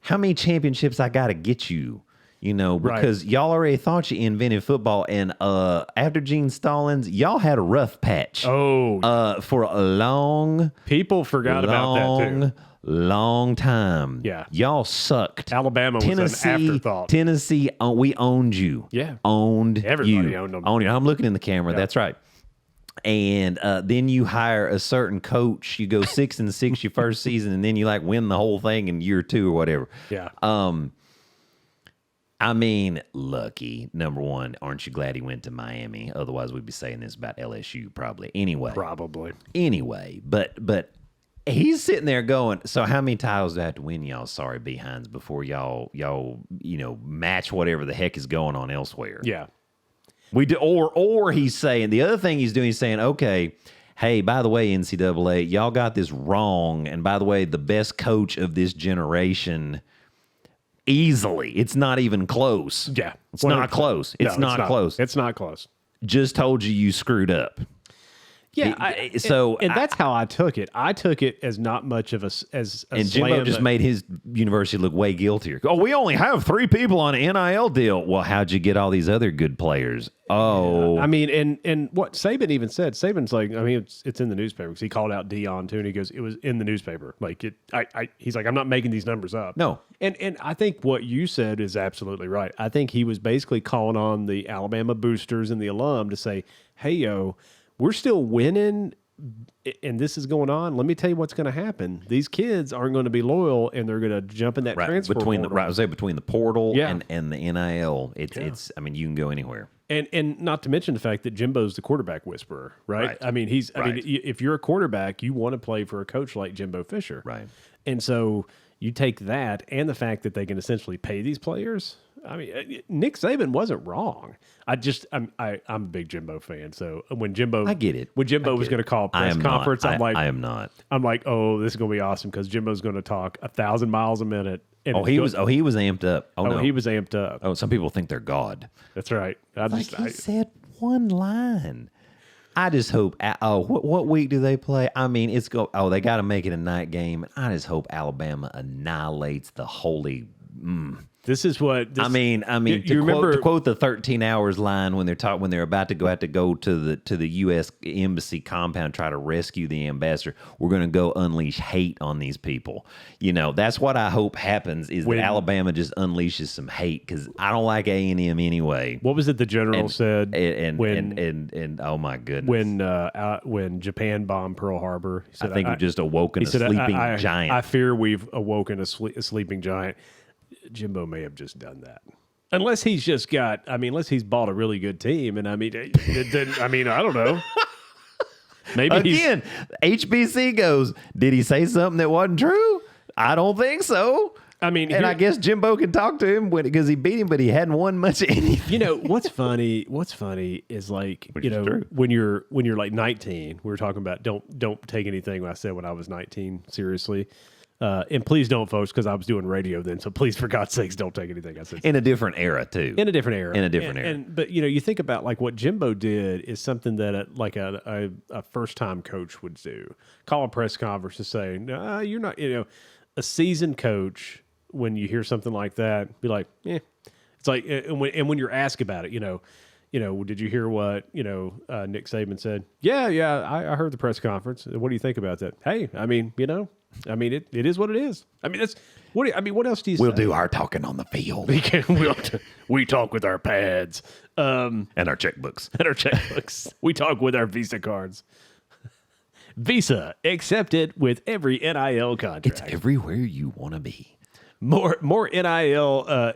how many championships I got to get you? Because y'all already thought you invented football. And after Gene Stallings, y'all had a rough patch. For a long... People forgot about that, too. Long time. Yeah. Y'all sucked. Alabama was an afterthought. Tennessee, we owned you. Yeah. Owned Everybody you. owned them. I'm looking in the camera. Yeah. That's right. And then you hire a certain coach. You go 6-6 your first season, and then you win the whole thing in year 2 or whatever. Yeah. I mean, lucky, number one. Aren't you glad he went to Miami? Otherwise, we'd be saying this about LSU probably. Anyway. But he's sitting there going, so how many titles do I have to win, y'all sorry behinds, before y'all match whatever the heck is going on elsewhere? Yeah. We do, or he's saying, the other thing he's doing, he's saying, okay, hey, by the way, NCAA, y'all got this wrong. And by the way, the best coach of this generation, easily, it's not even close. Yeah. It's not close. It's not close. It's not close. Just told you screwed up. Yeah, and that's how I took it. I took it as not much of a and slam. Jimbo just made his university look way guiltier. Oh, we only have 3 people on an NIL deal. Well, how'd you get all these other good players? Oh, yeah. I mean, and what Saban even said. Saban's like, I mean, it's in the newspaper because he called out Dion too, and he goes, it was in the newspaper. Like it, he's like, I'm not making these numbers up. No, and I think what you said is absolutely right. I think he was basically calling on the Alabama boosters and the alum to say, hey, yo, we're still winning, and this is going on. Let me tell you what's going to happen. These kids aren't going to be loyal, and they're going to jump in that transfer between portal. I would say between the portal Yeah. and the NIL. It's. I mean, you can go anywhere. And not to mention the fact that Jimbo's the quarterback whisperer, right? Right. I mean, if you're a quarterback, you want to play for a coach like Jimbo Fisher, Right. And so you take that and the fact that they can essentially pay these players. I mean, Nick Saban wasn't wrong. I'm a big Jimbo fan. So when Jimbo, I get it. When Jimbo was going to call a press conference, I am not. I'm like, oh, this is going to be awesome because Jimbo's going to talk 1,000 miles a minute. And He was amped up. No. He was amped up. Oh, some people think they're God. That's right. He said one line. I just hope. What week do they play? I mean, they got to make it a night game. I just hope Alabama annihilates the holy. This is what I mean. To quote the 13 hours line when they're about to go to the U.S. embassy compound, try to rescue the ambassador. We're going to go unleash hate on these people. You know, that's what I hope happens is that Alabama just unleashes some hate because I don't like A&M anyway. What was it the general said? And oh my goodness, when Japan bombed Pearl Harbor, he said, I think we've just awoken a sleeping giant. I fear we've awoken a sleeping giant. Jimbo may have just done that. Unless he's bought a really good team. And I mean, I don't know. Maybe again, HBC goes, did he say something that wasn't true? I don't think so. I mean, I guess Jimbo can talk to him because he beat him, but he hadn't won much of anything. You know, what's funny is like, when you're like 19, we were talking about don't take anything I said when I was 19 seriously. And please don't, folks, because I was doing radio then. So please, for God's sakes, don't take anything I said. In a different era, too. In a different era. But you think about like what Jimbo did is something that a first time coach would do. Call a press conference to say, no, you're not. A seasoned coach, when you hear something like that, be like, It's like, and when you're asked about it, did you hear what Nick Saban said? Yeah, I heard the press conference. What do you think about that? Hey, it is what it is. I mean, what else do you say? We'll do our talking on the field. We talk with our pads. And our checkbooks. We talk with our Visa cards. Visa accepted with every NIL contract. It's everywhere you want to be. More NIL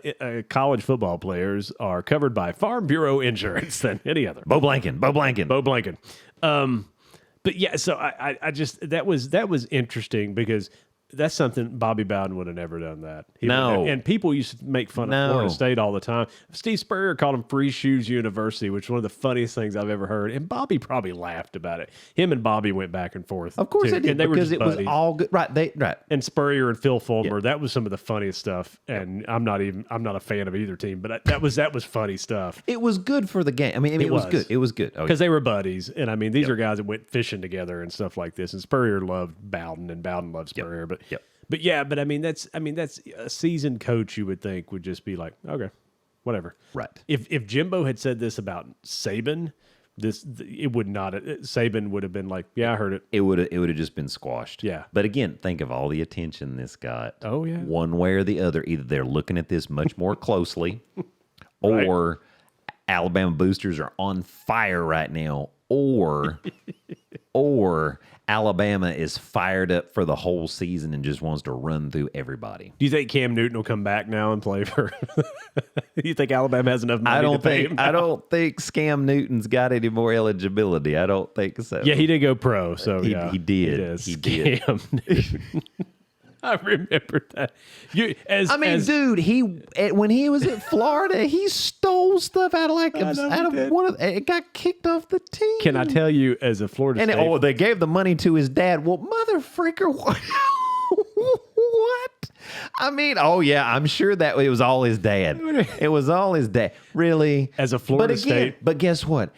college football players are covered by Farm Bureau insurance than any other. Bo Blanken. But yeah, so I just that was interesting because that's something Bobby Bowden would have never done that. And people used to make fun of Florida State all the time. Steve Spurrier called him Free Shoes University, which is one of the funniest things I've ever heard. And Bobby probably laughed about it. Him and Bobby went back and forth. Of course too. they did, and they because were it was all good. Right. And Spurrier and Phil Fulmer, that was some of the funniest stuff. And I'm not a fan of either team, but that was funny stuff. It was good for the game. I mean, it was good. It was good. Because they were buddies. And I mean, these are guys that went fishing together and stuff like this. And Spurrier loved Bowden and Bowden loved Spurrier. But I mean that's a seasoned coach you would think would just be like, okay, whatever. Right. If Jimbo had said this about Saban, Saban would have been like, yeah, I heard it. It would have just been squashed. Yeah. But again, think of all the attention this got. Oh yeah. One way or the other, either they're looking at this much more closely, or Alabama boosters are on fire right now, or Alabama is fired up for the whole season and just wants to run through everybody. Do you think Cam Newton will come back now and play for? You think Alabama has enough money to pay him now? I don't think Cam Newton's got any more eligibility. I don't think so. Yeah, he did go pro, so he did. He did. Cam Newton. I remember that. Dude, when he was at Florida, he stole stuff out of one of it. Got kicked off the team. Can I tell you, as a Florida State, they gave the money to his dad. Well, mother freaker, what? What? I mean, I'm sure that it was all his dad. It was all his dad. Really? As a Florida State, but guess what?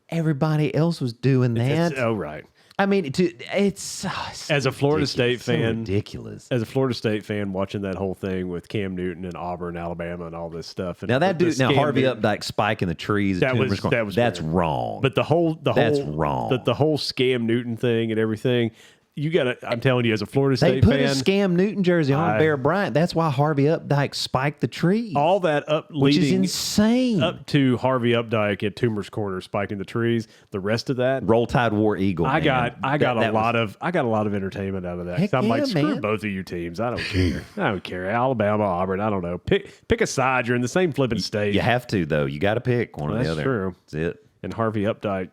everybody else was doing that. Oh, right. I mean, it's As a Florida State fan, ridiculous. As a Florida State fan, watching that whole thing with Cam Newton and Auburn, Alabama, and all this stuff. And Now that dude, Harvey Newton, Updike spiking the trees. That's weird. wrong. But that's wrong. The whole Scam Newton thing and everything. You got to. I'm telling you, as a Florida they State put fan, a Scam Newton jersey on Bear Bryant. That's why Harvey Updike spiked the trees. all that which is leading insane. up to Harvey Updike at Toomer's Corner spiking the trees. The rest of that, Roll Tide War Eagle. I got a lot of entertainment out of that. Heck I'm like, yeah, screw man. both of you teams. I don't care. I don't care. Alabama, Auburn. I don't know. Pick a side. You're in the same flipping state. You have to though. You got to pick one or the That's other. true. That's it. And Harvey Updike,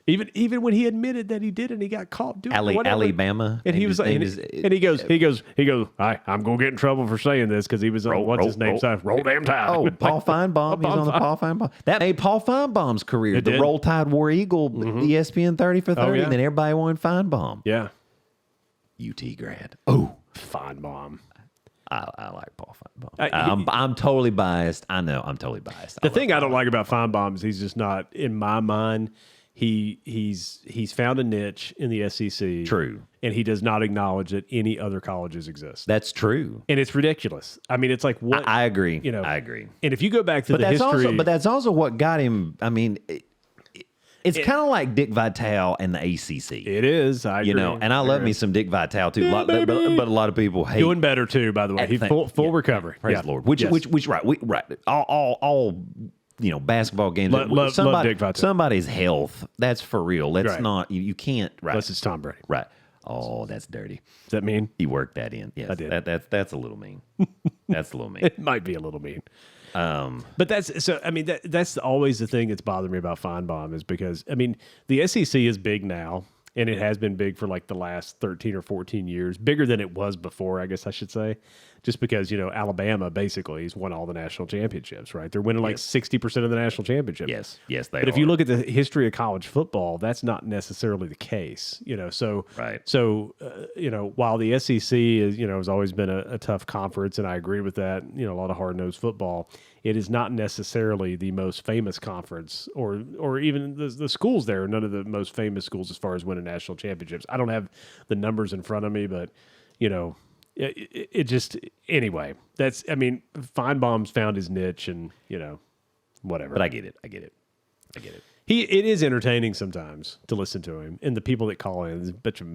even when he admitted that he did and he got caught doing whatever. Alabama, and he was like, and he goes, I'm gonna get in trouble for saying this because he was on what's his name? Roll Damn Tide. Oh, Paul Feinbaum. He's on the Paul Feinbaum. That made Paul Feinbaum's career. The Roll Tide War Eagle, ESPN 30 for 30, and then everybody wanted Feinbaum. Yeah, UT grad. Oh, Feinbaum. I like Paul Feinbaum. I'm totally biased. I know I'm totally biased. The thing I don't like about Feinbaum is he's just not, in my mind, he's found a niche in the SEC. True. And he does not acknowledge that any other colleges exist. That's true. And it's ridiculous. I mean, it's like what I agree. You know, I agree. And if you go back to the history, but that's also what got him. I mean, it's kind of like Dick Vitale and the ACC. it is. I agree. You know, and I love me some Dick Vitale too. But a lot of people hate. Doing better too, by the way. He's full recovery. Praise the Lord. Which right. All basketball games. Love Dick Vitale. Somebody's health. That's for real. Let's not. You can't. Right. Unless it's Tom Brady. Right. Oh, that's dirty. Does that mean? He worked that in. Yes, I did. That's a little mean. That's a little mean. It might be a little mean. But that's so. I mean, that's always the thing that's bothered me about Feinbaum is because I mean the SEC is big now, and it has been big for like the last 13 or 14 years, bigger than it was before, I guess I should say, just because Alabama basically has won all the national championships, right? They're winning like 60% of the national championships. Yes, they. But if you look at the history of college football, that's not necessarily the case, So right. So while the SEC is has always been a tough conference, and I agree with that. A lot of hard nosed football. It is not necessarily the most famous conference, or even the schools there are none of the most famous schools as far as winning national championships. I don't have the numbers in front of me, but it just anyway. Feinbaum's found his niche, and whatever. But I get it. It is entertaining sometimes to listen to him, and the people that call in, there's a bunch of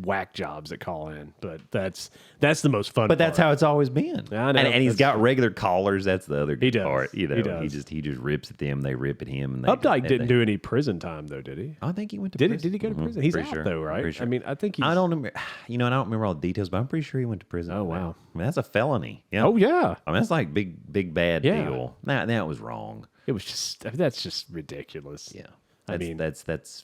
whack jobs that call in, but that's the most fun. But that's how it's always been. I know. And he's got regular callers. That's the other good part. He does. He just rips at them. They rip at him. And Updike didn't do any prison time though, did he? I think he went to prison. Did he go to prison? He's Pretty out sure. though, right? Pretty sure. I mean, I think he's. I don't remember. I don't remember all the details, but I'm pretty sure he went to prison. Oh wow. I mean, that's a felony. Yeah. Oh yeah. I mean, that's like big bad Yeah. deal. That was wrong. It was just. That's just ridiculous. Yeah. That's yeah. that's. That's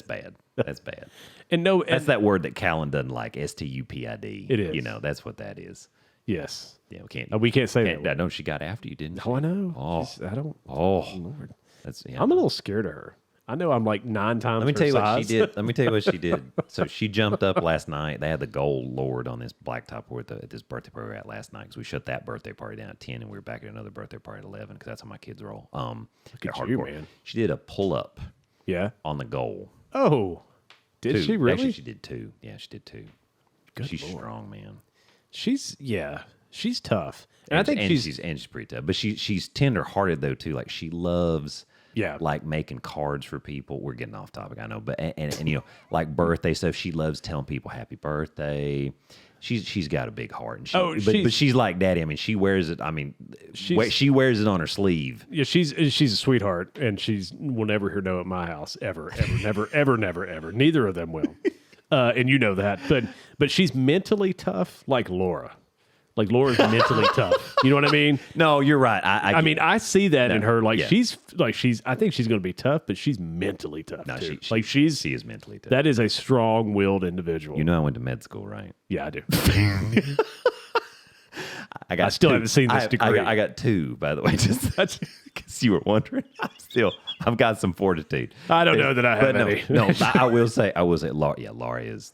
bad. That's bad. And no, That's that word that Callan doesn't like. STUPID. It is. That's what that is. Yes. Yeah, We can't say that. I know she got after you, didn't she? Oh, I know. Oh. I don't. Oh, Lord. that's. Yeah. I'm a little scared of her. I know I'm like 9 times. Let me her tell you what size. she did. Let me tell you what she did. So she jumped up last night. They had the gold Lord on this blacktop at this birthday party we were at last night because we shut that birthday party down at 10 and we were back at another birthday party at 11 because that's how my kids roll. Look at you, man. She did a pull up. Yeah. On the goal. Oh, did two. she really? Actually, she did 2. Yeah, she did 2. Good she's Lord. strong, man. She's tough, and I think she's pretty tough. But she's tender hearted though too. Like she loves. Yeah. Like making cards for people. We're getting off topic, I know, but and like birthday stuff. She loves telling people happy birthday. She's got a big heart, and but she's like Daddy. I mean, she wears it. I mean, she wears it on her sleeve. Yeah, she's a sweetheart, and will never hear no at my house ever, never. Neither of them will, and you know that. But she's mentally tough, like Laura. Like Laura's mentally tough. You know what I mean? No, you're right. I mean, I see that in her. Like yeah. I think she's going to be tough, but she's mentally tough too. She is mentally tough. That is a strong-willed individual. You know, I went to med school, right? Yeah, I do. I still haven't seen this degree. I got 2, by the way, just because you were wondering. I've got some fortitude. I don't know that I have any. No, I will say, Laura. Yeah, Laura is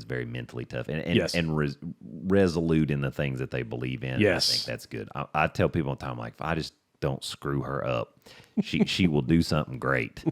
very mentally tough and resolute in the things that they believe in. Yes, I think that's good. I tell people all the time, like, if I just don't screw her up. She will do something great.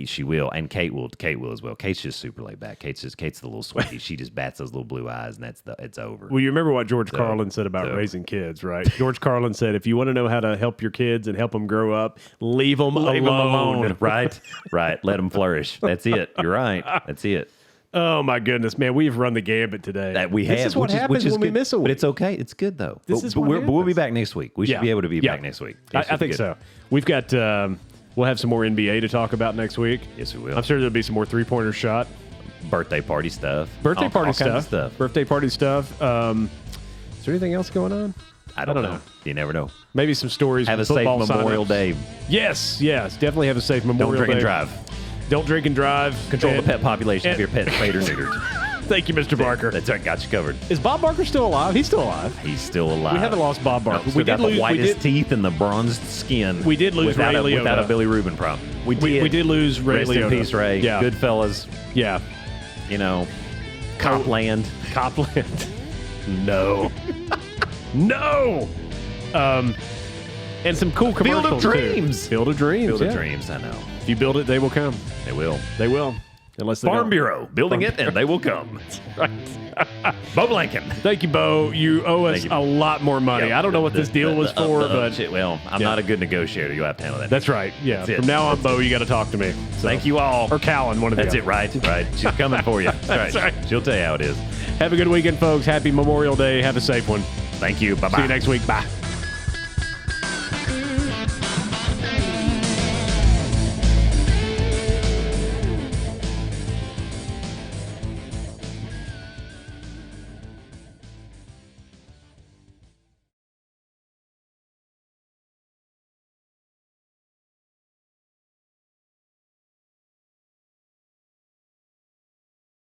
She will, and Kate will as well. Kate's just super laid back. Kate's the little sweetie. She just bats those little blue eyes, and it's over. Well, you remember what George Carlin said about raising kids, right? George Carlin said, if you want to know how to help your kids and help them grow up, leave them alone. Right. Let them flourish. That's it. You're right. That's it. Oh my goodness, man! We've run the gambit today. This is what happens when we miss a week. But it's okay. It's good though. We'll be back next week. We should be able to be back next week. I think so. We've got. We'll have some more NBA to talk about next week. Yes, we will. I'm sure there'll be some more three-pointer shot. Birthday party stuff. Birthday party stuff. Birthday party stuff. Is there anything else going on? I don't know. You never know. Maybe some stories. Have a safe Memorial Day. Yes. Definitely have a safe Memorial Day. Don't drink and drive. Don't drink and drive. Control the pet population if your pet's spayed or neutered. Thank you, Mr. Barker. That's right. Got you covered. Is Bob Barker still alive? He's still alive. He's still alive. We haven't lost Bob Barker. We did lose the whitest teeth and the bronzed skin. We did lose Ray Liotta. Without a Billy Rubin problem. We did lose Ray Rest Liotta. in peace, Ray. Yeah. Goodfellas. Yeah. Copland. Copland. No. No. And some cool commercials, Field of Dreams. Field of Dreams. Field of Dreams, I know. If you build it, they will come. They will. They will. Unless they Farm don't. Bureau. Building it, and they will come. Right. Bo Blanken. Thank you, Bo. You owe us a lot more money. Yep. I don't know what this deal was for, but... Well, I'm not a good negotiator. You'll have to handle that. That's right. Yeah. From now on, Bo, you got to talk to me. So. Thank you all. Or Callan, one of the That's it, right. She's coming for you. That's right. She'll tell you how it is. Have a good weekend, folks. Happy Memorial Day. Have a safe one. Thank you. Bye-bye. See you next week. Bye.